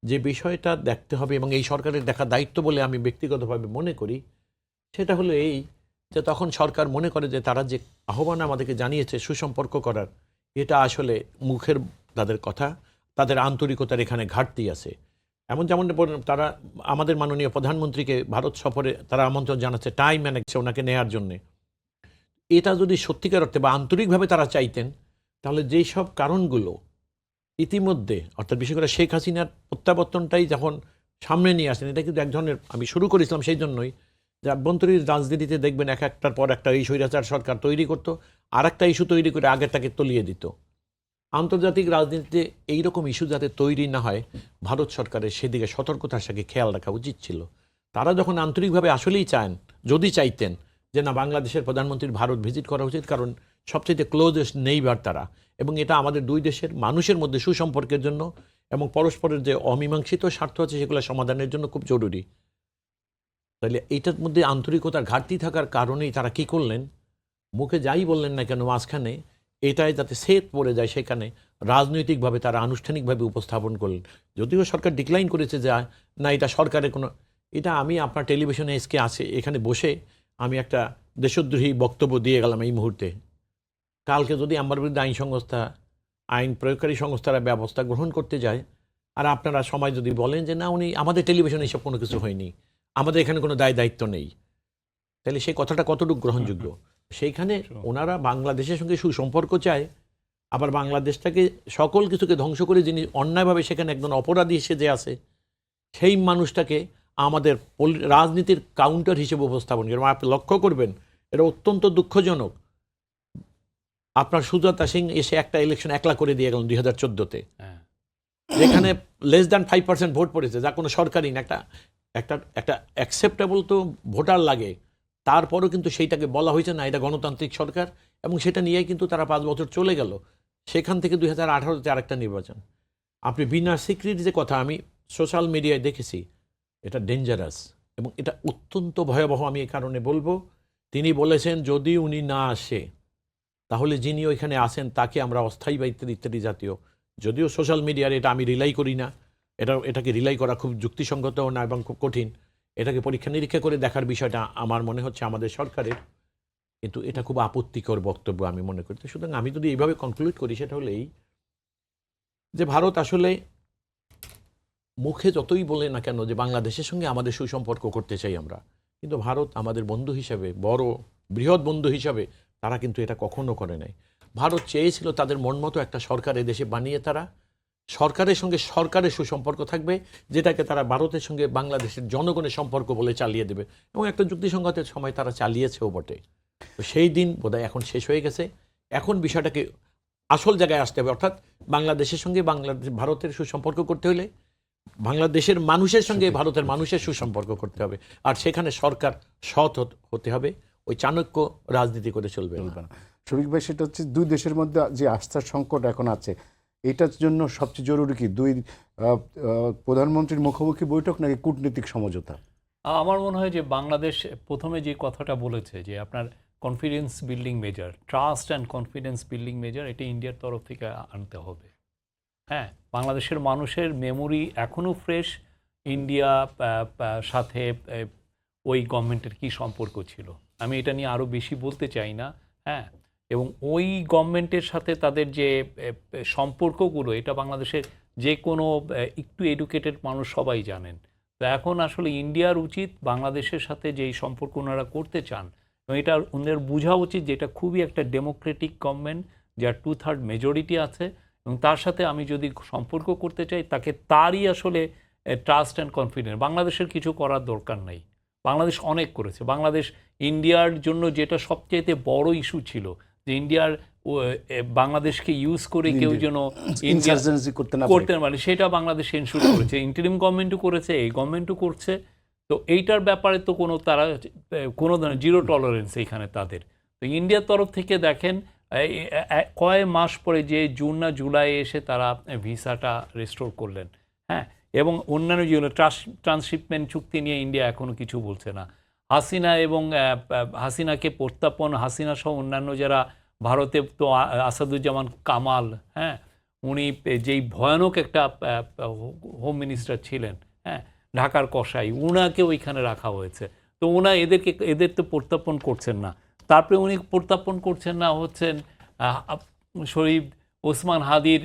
যে বিষয়টা দেখতে হবে, এবং এই সরকারের দেখা দায়িত্ব বলে আমি ব্যক্তিগতভাবে মনে করি, সেটা হলো এই যে তখন সরকার মনে করে যে তারা যে আহ্বান আমাদেরকে জানিয়েছে সুসম্পর্ক করার, এটা আসলে মুখের তাদের কথা, তাদের আন্তরিকতার এখানে ঘাটতি আছে। যেমন তারা আমাদের মাননীয় প্রধানমন্ত্রীকে ভারত সফরে তারা আমন্ত্রণ জানাচ্ছে, টাইম এনেছে ওনাকে নেয়ার জন্যে। এটা যদি সত্যিকার অর্থে বা আন্তরিকভাবে তারা চাইতেন, তাহলে যেই সব কারণগুলো ইতিমধ্যে, অর্থাৎ বিশেষ করে শেখ হাসিনার প্রত্যাবর্তনটাই যখন সামনে নিয়ে আসেন, এটা কিন্তু এক ধরনের, আমি শুরু করেছিলাম সেই জন্যই যে আভ্যন্তরীণ রাজনীতিতে দেখবেন এক একটার পর একটা এই স্বৈরাচার সরকার তৈরি করতো, আর একটা ইস্যু তৈরি করে আগেরটাকে তলিয়ে দিত। আন্তর্জাতিক রাজনীতিতে এইরকম ইস্যু যাতে তৈরি না হয়, ভারত সরকারের সেদিকে সতর্কতার সাথে খেয়াল রাখা উচিত ছিল। তারা যখন আন্তরিকভাবে আসলেই চান, যদি চাইতেন যে না বাংলাদেশের প্রধানমন্ত্রীর ভারত ভিজিট করা উচিত, কারণ সবচেয়ে ক্লোজেস্ট নেইবার তারা, এবং এটা আমাদের দুই দেশের মানুষের মধ্যে সুসম্পর্কের জন্য এবং পরস্পরের যে অমীমাংসিত স্বার্থ আছে সেগুলো সমাধানের জন্য খুব জরুরি। তাহলে এইটার মধ্যে আন্তরিকতার ঘাটতি থাকার কারণেই তারা কি করলেন, মুখে যাই বললেন না কেন মাঝখানে এটাই যাতে সেট পড়ে যায়, সেখানে রাজনৈতিকভাবে তারা আনুষ্ঠানিকভাবে উপস্থাপন করলেন। যদিও সরকার ডিক্লাইন করেছে যে না এটা সরকারের কোনো, এটা আমি আপনার টেলিভিশনে এসকে আছে এখানে বসে আমি একটা দেশদ্রোহী বক্তব্য দিয়ে গেলাম এই মুহূর্তে। কালকে যদি আমার বিরুদ্ধে আইন সংস্থা, আইন প্রয়োগকারী সংস্থারা ব্যবস্থা গ্রহণ করতে যায়, আর আপনারা সময় যদি বলেন যে না উনি আমাদের টেলিভিশনে এসব কোনো কিছু হয়নি, আমাদের এখানে কোনো দায়িত্ব নেই, তাহলে সেই কথাটা কতটুকু গ্রহণযোগ্য? সেইখানে ওনারা বাংলাদেশের সঙ্গে সুসম্পর্ক চায়, আবার বাংলাদেশটাকে সকল কিছুকে ধ্বংস করে যিনি অন্যায়ভাবে সেখানে একজন অপরাধী সেজে আছে, সেই মানুষটাকে আমাদের রাজনীতির কাউন্টার হিসেবে উপস্থাপন করে। আপনি লক্ষ্য করবেন এটা অত্যন্ত দুঃখজনক। আপনার সুজাতা সিং এসে একটা ইলেকশন একলা করে দিয়ে গেলেন 2014-তে, যেখানে লেস দ্যান 5% ভোট পড়েছে, যা কোনো সরকারই না, একটা অ্যাকসেপ্টেবল তো ভোটার লাগে, তারপরও কিন্তু সেইটাকে বলা হয়েছে না এটা গণতান্ত্রিক সরকার, এবং সেটা নিয়েই কিন্তু তারা 5 বছর চলে গেল। সেখান থেকে 2018-তে আরেকটা নির্বাচন। আপনি বিনা স্বীকৃতি যে কথা আমি সোশ্যাল মিডিয়ায় দেখেছি, এটা ডেঞ্জারাস এবং এটা অত্যন্ত ভয়াবহ। আমি এই কারণে বলবো, তিনি বলেছেন যদি উনি না আসে তাহলে যিনি ওইখানে আসেন তাকে আমরা অস্থায়ী বা ইত্যাদি ইত্যাদি জাতীয়, যদিও সোশ্যাল মিডিয়ার এটা আমি রিলাই করি না, এটাকে রিলাই করা খুব যুক্তিসঙ্গতও না এবং খুব কঠিন, এটাকে পরীক্ষা নিরীক্ষা করে দেখার বিষয়টা আমার মনে হচ্ছে আমাদের সরকারের, কিন্তু এটা খুব আপত্তিকর বক্তব্য আমি মনে করি। সুতরাং আমি যদি এইভাবে কনক্লুড করি সেটা হলো এই যে ভারত আসলে মুখে যতই বলে না কেন যে বাংলাদেশের সঙ্গে আমাদের সুসম্পর্ক করতে চাই আমরা, কিন্তু ভারত আমাদের বন্ধু হিসেবে বড় বৃহৎ বন্ধু হিসাবে তারা কিন্তু এটা কখনো করে নাই। ভারত চেয়েছিল তাদের মন মতো একটা সরকার এদেশে বানিয়ে তারা সরকারের সঙ্গে সরকারের সুসম্পর্ক থাকবে, যেটাকে তারা ভারতের সঙ্গে বাংলাদেশের জনগণের সম্পর্ক বলে চালিয়ে দেবে, এবং একটা যুক্তিসঙ্গতের সময় তারা চালিয়েছেও বটে। তো সেই দিন বোধহয় এখন শেষ হয়ে গেছে। এখন বিষয়টাকে আসল জায়গায় আসতে হবে, অর্থাৎ বাংলাদেশের সঙ্গে ভারতের সুসম্পর্ক করতে হলে বাংলাদেশের মানুষের সঙ্গে ভারতের মানুষের সুসম্পর্ক করতে হবে, আর সেখানে সরকার সৎ হতে হবে, ওই চাণক্য রাজনীতি করে চলবে না। শফিক ভাই, সেটা হচ্ছে দুই দেশের মধ্যে যে আস্থার সংকট এখন আছে, এটার জন্য সবচেয়ে জরুরি কি দুই প্রধানমন্ত্রীর মুখোমুখি বৈঠক নাকি কূটনীতিক সমঝোতা? আমার মনে হয় যে বাংলাদেশ প্রথমে যে কথাটা বলেছে যে আপনার confidence building measure, trust and confidence building measure, এটা ইন্ডিয়ার তরফ থেকে আনতে হবে। হ্যাঁ, বাংলাদেশের মানুষের মেমোরি এখনও ফ্রেশ, ইন্ডিয়া সাথে ওই গভর্নমেন্টের কী সম্পর্ক ছিল। আমি এটা নিয়ে আরও বেশি বলতে চাই না। হ্যাঁ, এবং ওই গভর্নমেন্টের সাথে তাদের যে সম্পর্কগুলো, এটা বাংলাদেশের যে কোনো একটু এডুকেটেড মানুষ সবাই জানেন। তো এখন আসলে ইন্ডিয়ার উচিত বাংলাদেশের সাথে যেই সম্পর্ক ওনারা করতে চান, এবং এটা ওনাদের বোঝা উচিত যে এটা খুবই একটা ডেমোক্রেটিক গভর্নমেন্ট, যার 2/3 মেজরিটি আছে, এবং তার সাথে আমি যদি সম্পর্ক করতে চাই তাকে তারই আসলে ট্রাস্ট অ্যান্ড কনফিডেন্স। বাংলাদেশের কিছু করার দরকার নেই, বাংলাদেশ অনেক করেছে। বাংলাদেশ ইন্ডিয়ার জন্য যেটা সবচেয়ে বড় ইস্যু ছিল যে ইন্ডিয়ার বাংলাদেশকে ইউজ করে কেউ যেন ইন্ডিয়া করতে না পারে, সেটা বাংলাদেশ এনশিওর করেছে। ইন্টারিম গভর্নমেন্টও করেছে, এই গভর্নমেন্টও করছে। তো এইটার ব্যাপারে তো তারা কোনো ধরনের জিরো টলারেন্স এইখানে তাদের। তো ইন্ডিয়ার তরফ থেকে দেখেন কয়েক মাস পরে যে জুন না জুলাই এসে তারা ভিসাটা রেস্টোর করলেন। হ্যাঁ, এবং অন্যান্য যেগুলো ট্রান্সশিপমেন্ট চুক্তি নিয়ে ইন্ডিয়া এখনও কিছু বলছে না। হাসিনা এবং হাসিনাকে প্রত্যাপন, হাসিনা সহ অন্যান্য যারা ভারতে, তো আসাদুজ্জামান কামাল, হ্যাঁ, উনি যেই ভয়ানক একটা হোম মিনিস্টার ছিলেন, হ্যাঁ, ঢাকার কসাই, উনাকে ওইখানে রাখা হয়েছে। তো এদের তো প্রত্যাপন করছেন না। তারপরে উনি প্রত্যাপন করছেন না হচ্ছেন শহীদ ওসমান হাদির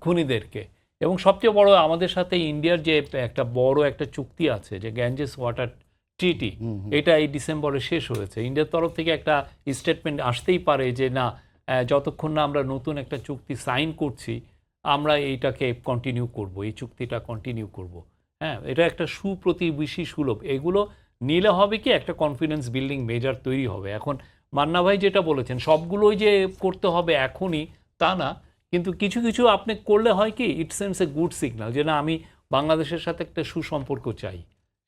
খুনিদেরকে। এবং সবচেয়ে বড়, আমাদের সাথে ইন্ডিয়ার যে একটা বড় একটা চুক্তি আছে যে গ্যাঞ্জেস ওয়াটার ট্রিটি, এটা এই ডিসেম্বরে শেষ হয়েছে। ইন্ডিয়ার তরফ থেকে একটা স্টেটমেন্ট আসতেই পারে যে না, যতক্ষণ না আমরা নতুন একটা চুক্তি সাইন করছি, আমরা এইটাকে কন্টিনিউ করব, এই চুক্তিটা কন্টিনিউ করব। হ্যাঁ, এটা একটা সুপ্রতিবেশী সুলভ। এগুলো নিলে হবে কি, একটা কনফিডেন্স বিল্ডিং মেজার তৈরি হবে। এখন মান্না ভাই যেটা বলেছেন, সবগুলোই যে করতে হবে এখনই তা না, কিন্তু কিছু কিছু আপনি করলে হয় কি, ইট সেন্ডস এ গুড সিগন্যাল যে না, আমি বাংলাদেশের সাথে একটা সুসম্পর্ক চাই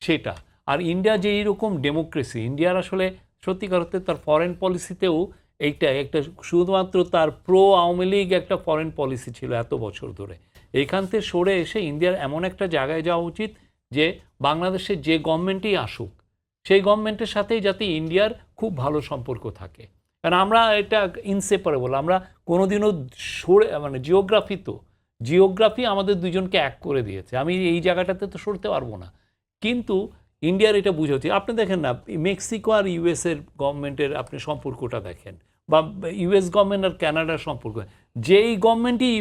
সেটা। আর ইন্ডিয়া যে এইরকম ডেমোক্রেসি, ইন্ডিয়ার আসলে সত্যিকার অর্থে তার ফরেন পলিসিতেও এইটা একটা শুধুমাত্র তার প্রো আওয়ামী লীগ একটা ফরেন পলিসি ছিল এত বছর ধরে। এইখান থেকে সরে এসে ইন্ডিয়ার এমন একটা জায়গায় যাওয়া উচিত যে বাংলাদেশের যে গভর্নমেন্টই আসুক, সেই গভর্নমেন্টের সাথেই যাতে ইন্ডিয়ার খুব ভালো সম্পর্ক থাকে। কারণ আমরা এটা ইনসেপারেবল, আমরা কোনোদিনও মানে জিওগ্রাফি আমাদের দুজনকে এক করে দিয়েছে। আমি এই জায়গাটাতে তো সরতে পারবো না, কিন্তু ইন্ডিয়ার এটা বুঝা উচিত। আপনি দেখেন না, মেক্সিকো আর ইউএসের গভর্নমেন্টের আপনি সম্পর্কটা দেখেন, বা ইউএস গভর্নমেন্ট আর কানাডার সম্পর্ক। যেই গভর্নমেন্টই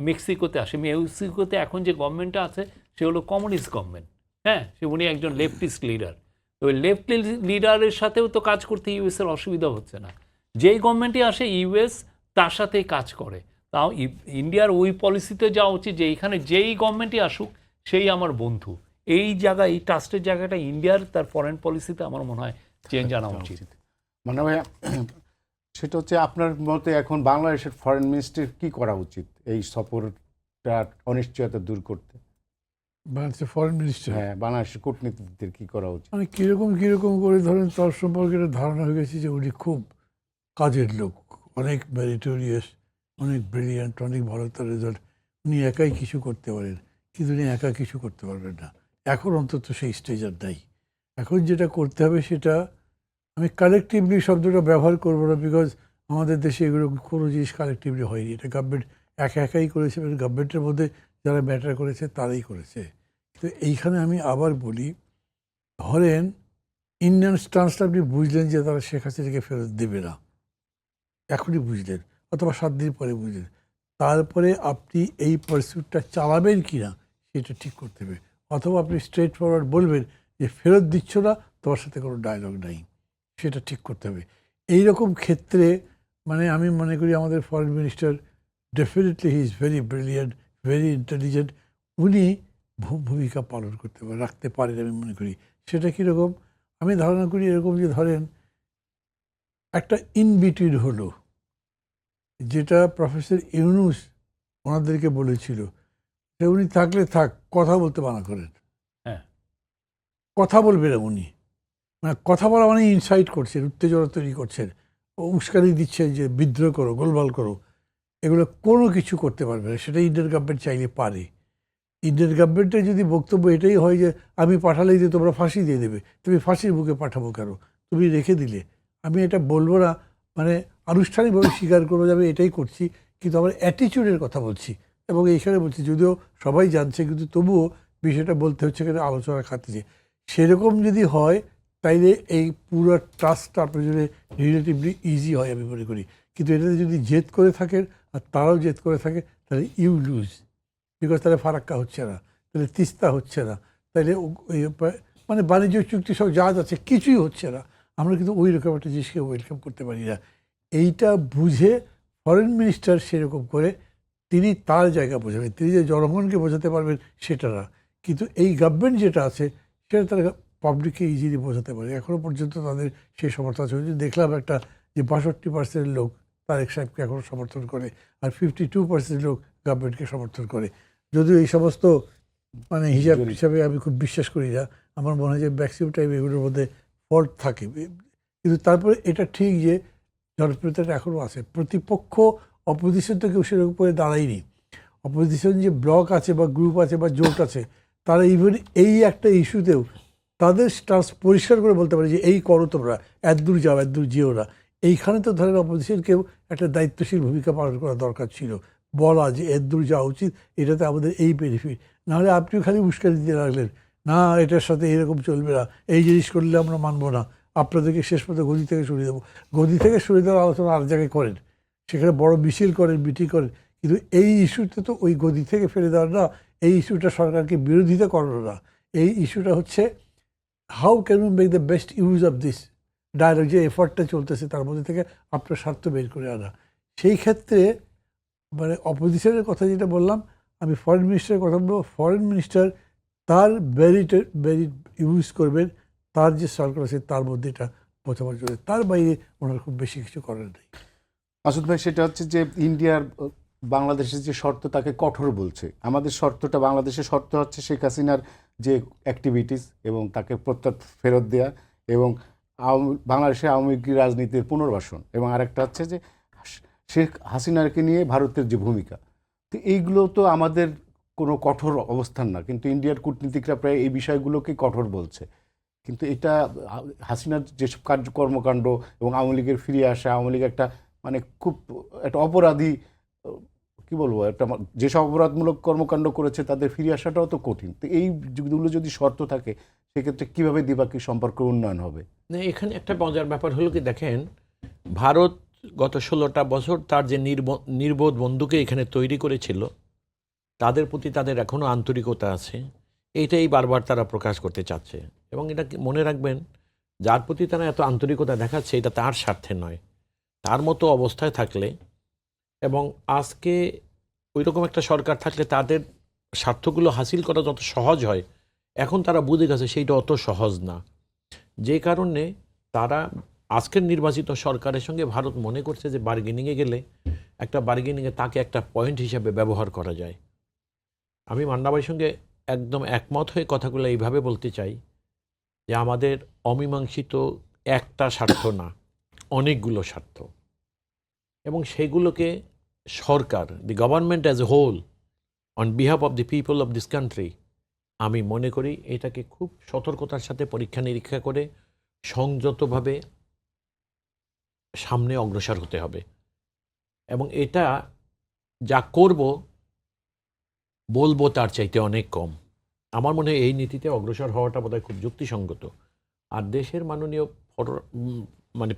মেক্সিকোতে আসে, মেক্সিকোতে এখন যে গভর্নমেন্টটা আছে সে হলো কমিউনিস্ট গভর্নমেন্ট। হ্যাঁ, উনি একজন লেফটিস্ট লিডার। ওই লেফট লিডারের সাথেও তো কাজ করতে ইউএসের অসুবিধা হচ্ছে না। যেই গভর্নমেন্টই আসে ইউএস তার সাথেই কাজ করে। তাও ইন্ডিয়ার ওই পলিসিতে যাওয়া উচিত যে এখানে যেই গভর্নমেন্টই আসুক সেই আমার বন্ধু। এই জায়গায়, এই ট্রাস্টের জায়গাটা ইন্ডিয়ার তার ফরেন পলিসিতে আমার মনে হয় চেঞ্জ আনা উচিত। মানে সেটা হচ্ছে আপনার মতে এখন বাংলাদেশের ফরেন মিনিস্ট্রির কি করা উচিত এই সফরটা অনিশ্চয়তা দূর করতে? বাংলাদেশের ফরেন মিনিস্টার, হ্যাঁ, বাংলাদেশের কূটনীতিকদের কি করা উচিত? মানে কীরকম করে ধরেন তার সম্পর্কে একটা ধারণা হয়ে গেছে যে উনি খুব কাজের লোক, অনেক মেরিটোরিয়াস, অনেক ব্রিলিয়ান্ট, অনেক ভালো তার রেজাল্ট। উনি একাই কিছু করতে পারেন, কিন্তু উনি একা কিছু করতে পারবেন না। এখন অন্তত সেই স্টেজ আর নাই। এখন যেটা করতে হবে সেটা, আমি কালেকটিভলি শব্দটা ব্যবহার করবো না, বিকজ আমাদের দেশে এগুলো কোনো জিনিস কালেকটিভলি হয়নি। এটা গভর্নমেন্ট একাই করেছে, গভর্নমেন্টের মধ্যে যারা ম্যাটার করেছে তারাই করেছে। তো এইখানে আমি আবার বলি, ধরেন ইন্ডিয়ান স্টান্সটা আপনি বুঝলেন যে তারা শেখ হাসিনাকে ফেরত দেবে না, এখনই বুঝলেন, অথবা 7 দিন পরে বুঝলেন, তারপরে আপনি এই পারসিউটটা চালাবেন কি না সেটা ঠিক করতে হবে। অথবা আপনি স্ট্রেট ফরওয়ার্ড বলবেন যে ফেরত দিচ্ছ না, তোমার সাথে কোনো ডায়লগ নাই, সেটা ঠিক করতে হবে। এই রকম ক্ষেত্রে মানে আমি মনে করি আমাদের foreign minister definitely he is very brilliant, very intelligent. উনি ভূমিকা পালন করতে পারেন, রাখতে পারেন আমি মনে করি। সেটা কীরকম, আমি ধারণা করি এরকম যে ধরেন একটা ইন বিটুইন হলো, যেটা প্রফেসর ইউনুস ওনাদেরকে বলেছিল যে উনি থাকলে থাক, কথা বলতে মানা করেন। হ্যাঁ। কথা বলবে না উনি, মানে কথা বলা মানে ইনসাইট করছেন, উত্তেজনা তৈরি করছেন, উস্কানি দিচ্ছেন যে বিদ্রোহ করো, গোলমাল করো। এগুলো কোনো কিছু করতে পারবে না। সেটা ইন্ডিয়ান গভর্নমেন্ট চাইলে পারে। ইন্ডিয়ান গভর্নমেন্টের যদি বক্তব্য এটাই হয় যে আমি পাঠালেই যে তোমরা ফাঁসি দিয়ে দেবে, তুমি ফাঁসির বুকে পাঠাবো কেন, তুমি রেখে দিলে, আমি এটা বলবো না, মানে আনুষ্ঠানিকভাবে স্বীকার করে যাবে এটাই করছি, কিন্তু আমার অ্যাটিটিউডের কথা বলছি। এবং এইখানে বলছি, যদিও সবাই জানছে কিন্তু তবুও বিষয়টা বলতে হচ্ছে কেন আলোচনা খাতিরে। সেরকম যদি হয় তাইলে এই পুরো ট্রাস্টটা আপনার জন্য রিলেটিভলি ইজি হয় আমি মনে করি। কিন্তু এটাতে যদি জেদ করে থাকেন আর তারাও জেদ করে থাকে তাহলে ইউ লুজ। বিকজ তাহলে ফারাক্কা হচ্ছে না, তাহলে তিস্তা হচ্ছে না, তাহলে মানে বাণিজ্য চুক্তি সব যা আছে কিছুই হচ্ছে না। আমরা কিন্তু ওই রকম একটা জিনিসকে ওয়েলকাম করতে পারি না। এইটা বুঝে ফরেন মিনিস্টার সেরকম করে তিনি তার জায়গা বোঝাবেন, তিনি যে জনগণকে বোঝাতে পারবেন সেটা না। কিন্তু এই গভর্নমেন্ট যেটা আছে সেটা তারা পাবলিককে ইজিলি বোঝাতে পারে। এখনও পর্যন্ত তাদের সেই সমর্থন আছে। দেখলাম একটা যে 62% লোক তারেক সাহেবকে এখনও সমর্থন করে, আর 52% লোক গভর্নমেন্টকে সমর্থন করে। যদিও এই সমস্ত মানে হিসাবে আমি খুব বিশ্বাস করি না। আমার মনে হয় যে ম্যাক্সিমাম টাইম এগুলোর মধ্যে ফল্ট থাকে। কিন্তু তারপরে এটা ঠিক যে জনপ্রিয়তাটা এখনও আছে। প্রতিপক্ষ অপোজিশন তো কেউ সেরকম করে দাঁড়ায়নি। অপোজিশন যে ব্লক আছে বা গ্রুপ আছে বা জোট আছে, তারা ইভেন এই একটা ইস্যুতেও তাদের স্টান্স পরিষ্কার করে বলতে পারে যে এই করো তোমরা, এতদূর যাও, এতদূর যেও না। এইখানে তো ধরেন অপোজিশনকেও একটা দায়িত্বশীল ভূমিকা পালন করা দরকার ছিল, বলা যে এতদূর যাওয়া উচিত, এটাতে আমাদের এই বেনিফিট। নাহলে আপনিও খালি উস্কানি দিতে লাগলেন, না এটার সাথে এরকম চলবে না, এই জিনিস করলে আমরা মানবো না, আপনাদেরকে শেষ পর্যন্ত গদি থেকে সরিয়ে দেবো। গদি থেকে সরিয়ে দেওয়ার আলোচনা আর জায়গায় করেন, সেখানে বড় মিছিল করেন, মিটিং করেন, কিন্তু এই ইস্যুতে তো ওই গদি থেকে ফেলে দেওয়ার না, এই ইস্যুটা সরকারকে বিরোধিতা করানো না। এই ইস্যুটা হচ্ছে how can we make the best use of this dialogue, যে এফার্টটা চলতেছে তার মধ্যে থেকে আপনার স্বার্থ বের করে আনা। সেই ক্ষেত্রে মানে অপোজিশনের কথা যেটা বললাম, আমি ফরেন মিনিস্টারের কথা বলবো। ফরেন মিনিস্টার তার মেরিট ইউজ করবেন, তার যে সরকার আছে তার মধ্যে এটা বোঝাবার জন্য, তার বাইরে ওনার খুব বেশি কিছু করার নেই। মাসুদ ভাই, সেটা হচ্ছে যে ইন্ডিয়ার বাংলাদেশের যে শর্ত তাকে কঠোর বলছে। আমাদের শর্তটা, বাংলাদেশের শর্ত হচ্ছে শেখ হাসিনার যে অ্যাক্টিভিটিস এবং তাকে ফেরত দেওয়া, এবং বাংলাদেশে আওয়ামী লীগ রাজনীতির পুনর্বাসন, এবং আরেকটা হচ্ছে যে শেখ হাসিনাকে নিয়ে ভারতের যে ভূমিকা। তো এইগুলো তো আমাদের কোনো কঠোর অবস্থান না, কিন্তু ইন্ডিয়ার কূটনীতিকরা প্রায় এই বিষয়গুলোকে কঠোর বলছে। কিন্তু এটা হাসিনার যেসব কর্মকাণ্ড এবং আওয়ামী লীগের ফিরে আসা, আওয়ামী লীগ একটা মানে খুব একটা অপরাধী, কি বলবো, একটা যেসব অপরাধমূলক কর্মকাণ্ড করেছে তাদের ফিরে আসাটাও তো কঠিন। তো এইগুলো যদি শর্ত থাকে সেক্ষেত্রে কীভাবে দ্বিপাক্ষিক সম্পর্ক উন্নয়ন হবে? না, এখানে একটা মজার ব্যাপার হলো কি, দেখেন ভারত গত 16টা বছর তার যে নির্বোধ বন্ধুকে এখানে তৈরি করেছিল, তাদের প্রতি তাদের এখনও আন্তরিকতা আছে। এইটাই বারবার তারা প্রকাশ করতে চাচ্ছে। এবং এটা মনে রাখবেন, যার প্রতি তারা এত আন্তরিকতা দেখাচ্ছে এটা তার স্বার্থে নয়। তার মতো অবস্থায় থাকলে এবং আজকে ওই রকম একটা সরকার থাকলে তাদের স্বার্থগুলো হাসিল করা যত সহজ হয়, এখন তারা বুঝে গেছে সেইটা অত সহজ না। যে কারণে তারা আজকের নির্বাচিত সরকারের সঙ্গে ভারত মনে করছে যে বার্গেনিংয়ে গেলে বার্গেনিংয়ে তাকে একটা পয়েন্ট হিসাবে ব্যবহার করা যায়। আমি মান্নাবাইয়ের সঙ্গে একদম একমত হয়ে কথাগুলো এইভাবে বলতে চাই যে আমাদের অমীমাংসিত একটা স্বার্থ না, অনেকগুলো স্বার্থ, এবং সেগুলোকে সরকার, the government as a whole on behalf of the people of this country, আমি মনে করি এটাকে খুব সতর্কতার সাথে পরীক্ষা নিরীক্ষা করে সংযতভাবে সামনে অগ্রসর হতে হবে। এবং এটা যা করব বলবো তার চাইতে অনেক কম। আমার মনে হয় এই নীতিতে অগ্রসর হওয়াটা বোধহয় খুব যুক্তিসঙ্গত। আর দেশের মাননীয়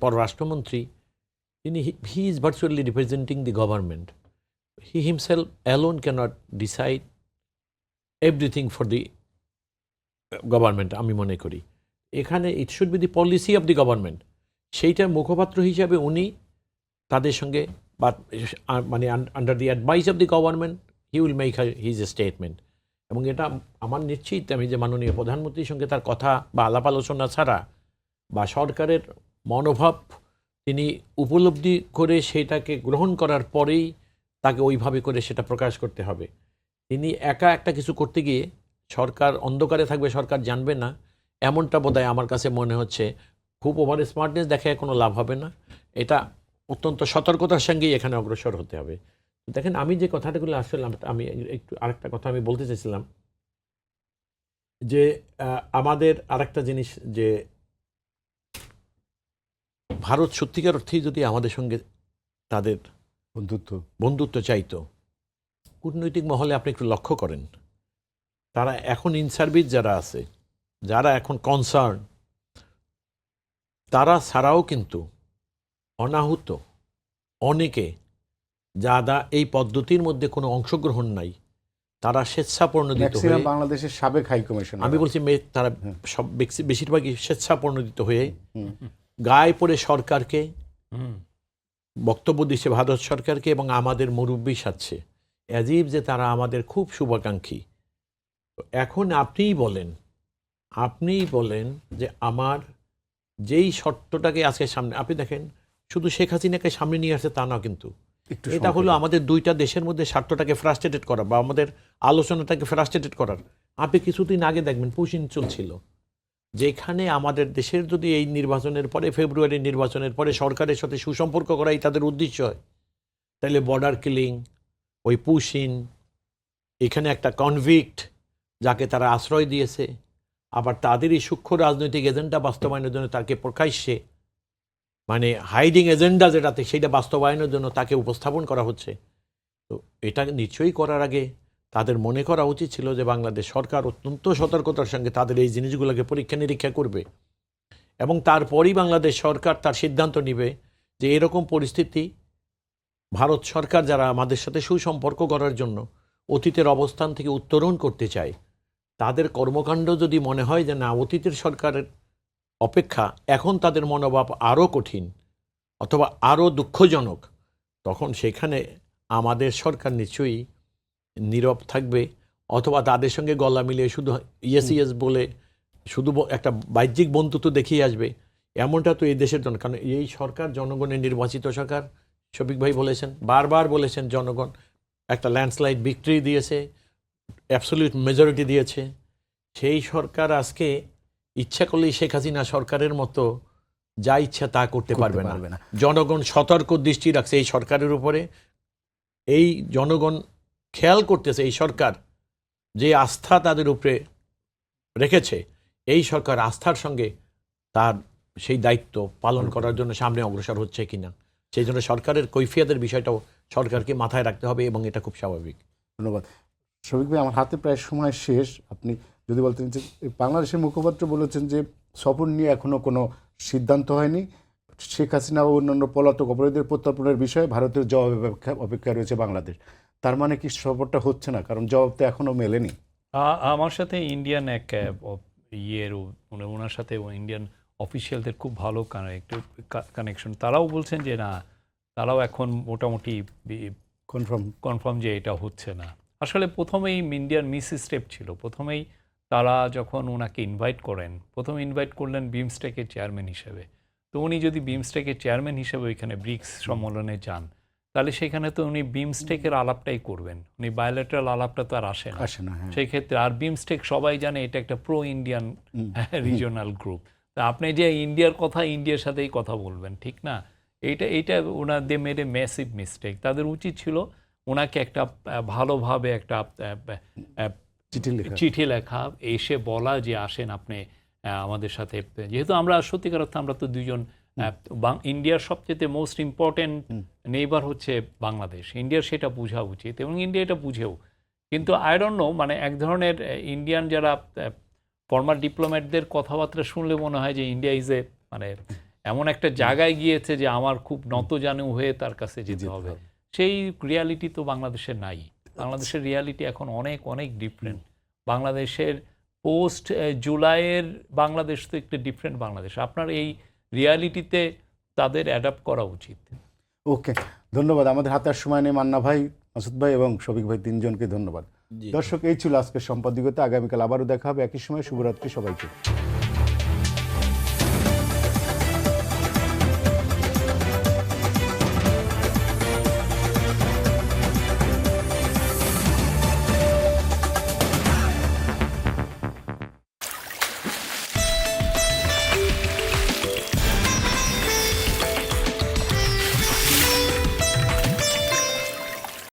পররাষ্ট্রমন্ত্রী, তিনি he is virtually representing the government. He himself alone cannot decide everything for the government. আমি মনে করি এখানে it should be the policy of the government. সেইটার মুখপাত্র হিসাবে উনি তাদের সঙ্গে বা মানে under the advice of the government he will make his a statement. এবং এটা আমার নিশ্চিত আমি যে মাননীয় প্রধানমন্ত্রীর সঙ্গে তার কথা বা আলাপ আলোচনা ছাড়া বা সরকারের মনোভাব তিনি উপলব্ধি করে সেটাকে গ্রহণ করার পরেই তাকে ওইভাবে করে সেটা প্রকাশ করতে হবে। তিনি একা একটা কিছু করতে গিয়ে সরকার অন্ধকারে থাকবে, সরকার জানবে না, এমনটা বোধহয় আমার কাছে মনে হচ্ছে। খুব ওভার স্মার্টনেস দেখায় কোনো লাভ হবে না, এটা অত্যন্ত সতর্কতার সঙ্গেই এখানে অগ্রসর হতে হবে। দেখেন আমি যে কথাটাগুলো আসলে আমি একটু আরেকটা কথা আমি বলতে চাইছিলাম যে আমাদের আরেকটা জিনিস যে ভারত সত্যিকার অর্থেই যদি আমাদের সঙ্গে তাদের বন্ধুত্ব চাইতো, কূটনৈতিক মহলে আপনি একটু লক্ষ্য করেন তারা এখন ইন সার্ভিস যারা আছে, যারা এখন কনসার্ন, তারা ছাড়াও কিন্তু অনাহুত অনেকে যারা এই পদ্ধতির মধ্যে কোনো অংশগ্রহণ নাই, তারা স্বেচ্ছাপ্রণোদিত হয়ে, বাংলাদেশের সাবেক হাই কমিশনার, আমি বলছি তারা সব বেশিরভাগই স্বেচ্ছাপ্রণোদিত হয়ে গায়ে পড়ে সরকারকে বক্তব্য দিচ্ছে, ভারত সরকারকে এবং আমাদের মুরব্বী সাজছে অ্যাজিব যে তারা আমাদের খুব শুভাকাঙ্ক্ষী। এখন আপনিই বলেন যে আমার যেই শর্তটাকে আজকে সামনে, আপনি দেখেন শুধু শেখ হাসিনাকে সামনে নিয়ে আসছে তা না, কিন্তু এটা হলো আমাদের দুইটা দেশের মধ্যে স্বার্থটাকে ফ্রাস্ট্রেটেড করা বা আমাদের আলোচনাটাকে ফ্রাস্ট্রেটেড করার। আপনি কিছুদিন আগে দেখবেন পুশিন চলছিল, যেখানে আমাদের দেশের যদি এই নির্বাচনের পরে, ফেব্রুয়ারি নির্বাচনের পরে সরকারের সাথে সুসম্পর্ক করাই তাদের উদ্দেশ্য হয়, তাহলে বর্ডার কিলিং, ওই পুশিন, এখানে একটা কনভিক্ট যাকে তারা আশ্রয় দিয়েছে, আবার তাদেরই সূক্ষ্ম রাজনৈতিক এজেন্ডা বাস্তবায়নের জন্য তাকে প্রকাশ্যে মানে হাইডিং এজেন্ডা যেটাতে সেইটা বাস্তবায়নের জন্য তাকে উপস্থাপন করা হচ্ছে। তো এটা নিশ্চয়ই করার আগে তাদের মনে করা উচিত ছিল যে বাংলাদেশ সরকার অত্যন্ত সতর্কতার সঙ্গে তাদের এই জিনিসগুলোকে পরীক্ষা নিরীক্ষা করবে এবং তারপরই বাংলাদেশ সরকার তার সিদ্ধান্ত নেবে যে এরকম পরিস্থিতি ভারত সরকার যারা আমাদের সাথে সুসম্পর্ক করার জন্য অতীতের অবস্থান থেকে উত্তরণ করতে চায়, তাদের কর্মকাণ্ড যদি মনে হয় যে না অতীতের সরকারের অপেক্ষা এখন তাদের মনোভাব আরও কঠিন অথবা আরও দুঃখজনক, তখন সেখানে আমাদের সরকার নিশ্চয়ই নীরব থাকবে অথবা তাদের সঙ্গে গলা মিলিয়ে শুধু ইয়েস বলে শুধু একটা বাহ্যিক বন্ধুত্ব দেখিয়ে আসবে, এমনটা তো এই দেশের জন্য। কারণ এই সরকার জনগণের নির্বাচিত সরকার, শফিক ভাই বলেছেন, বারবার বলেছেন, জনগণ একটা ল্যান্ডস্লাইড ভিক্টরি দিয়েছে, অ্যাবসলিউট মেজরিটি দিয়েছে। সেই সরকার আজকে ইচ্ছা করলেই শেখ হাসিনা সরকারের মতো যা ইচ্ছা তা করতে পারবে না। জনগণ সতর্ক দৃষ্টি রাখছে এই সরকারের উপরে, এই জনগণ খেয়াল করতেছে এই সরকার যে আস্থা তাদের উপরে রেখেছে, এই সরকার আস্থার সঙ্গে তার সেই দায়িত্ব পালন করার জন্য সামনে অগ্রসর হচ্ছে কিনা, সেই জন্য সরকারের কৈফিয়তের বিষয়টাও সরকারকে মাথায় রাখতে হবে এবং এটা খুব স্বাভাবিক। ধন্যবাদ শফিক ভাই, আমার হাতে প্রায় সময় শেষ। আপনি যদি বলতেন যে বাংলাদেশের মুখপাত্র বলেছেন যে সফর নিয়ে এখনো কোনো সিদ্ধান্ত হয়নি, শেখ হাসিনা ও অন্যান্য পলাতক অপরাধীদের প্রত্যর্পণের বিষয়ে ভারতের জবাব অপেক্ষায় রয়েছে বাংলাদেশ। তার মানে কি সফরটা হচ্ছে না? কারণ জবাব তো এখনো মেলেনি। আমার সাথে ইন্ডিয়ান এক ওনার সাথে ইন্ডিয়ান অফিসিয়ালদের খুব ভালো কানেকশন। তারাও বলছেন যে না, তারাও এখন মোটামুটি কনফার্ম যে এটা হচ্ছে না। আসলে প্রথমেই ইন্ডিয়ান মিস স্টেপ ছিল। প্রথমেই তারা যখন ওনাকে ইনভাইট করলেন বিমস্টেকের চেয়ারম্যান হিসেবে। তো উনি যদি বিমস্টেকের চেয়ারম্যান হিসেবে ওইখানে ব্রিক্স সম্মেলনে যান, তাহলে সেখানে তো উনি বিমস্টেকের আলাপটাই করবেন, উনি বায়োলেটারাল আলাপটা তো আর আসে না সেই ক্ষেত্রে। আর বিমস্টেক সবাই জানে এটা একটা প্রো ইন্ডিয়ান রিজিওনাল গ্রুপ। তা আপনি যে ইন্ডিয়ার কথা ইন্ডিয়ার সাথেই কথা বলবেন, ঠিক না? এইটা ওনাদের মেড এ ম্যাসিভ মিস্টেক। তাদের উচিত ছিল ওনাকে একটা ভালোভাবে একটা চিঠি লেখা, এসে বলা যে আসেন আপনি আমাদের সাথে, যেহেতু আমরা সত্যিকার অর্থে আমরা তো দুজন, ইন্ডিয়ার সবচেয়ে মোস্ট ইম্পর্টেন্ট নেইবার হচ্ছে বাংলাদেশ, ইন্ডিয়ার সেটা বোঝা উচিত এবং ইন্ডিয়া এটা বুঝেও। কিন্তু আই ডোন্ট নো, মানে এক ধরনের ইন্ডিয়ান যারা ফর্মার ডিপ্লোম্যাটদের কথাবার্তা শুনলে মনে হয় যে ইন্ডিয়া ইজ মানে এমন একটা জায়গায় গিয়েছে যে আমার খুব নতজানু হয়ে তার কাছে যেতে হবে। সেই রিয়ালিটি তো বাংলাদেশের নাই। বাংলাদেশের রিয়ালিটি এখন অনেক অনেক ডিফারেন্ট। বাংলাদেশের পোস্ট জুলাইয়ের বাংলাদেশ তো একটু ডিফারেন্ট বাংলাদেশ। আপনার এই রিয়ালিটিতে তাদের অ্যাডাপ্ট করা উচিত। ওকে, ধন্যবাদ। আমাদের হাতে আর সময় নেই। মান্না ভাই, মাসুদ ভাই এবং শফিক ভাই, তিনজনকে ধন্যবাদ। জি। দর্শক, এই ছিল আজকের সম্পাদকীয়তা। আগামীকাল আবারও দেখা হবে একই সময়। শুভরাত্রি সবাইকে।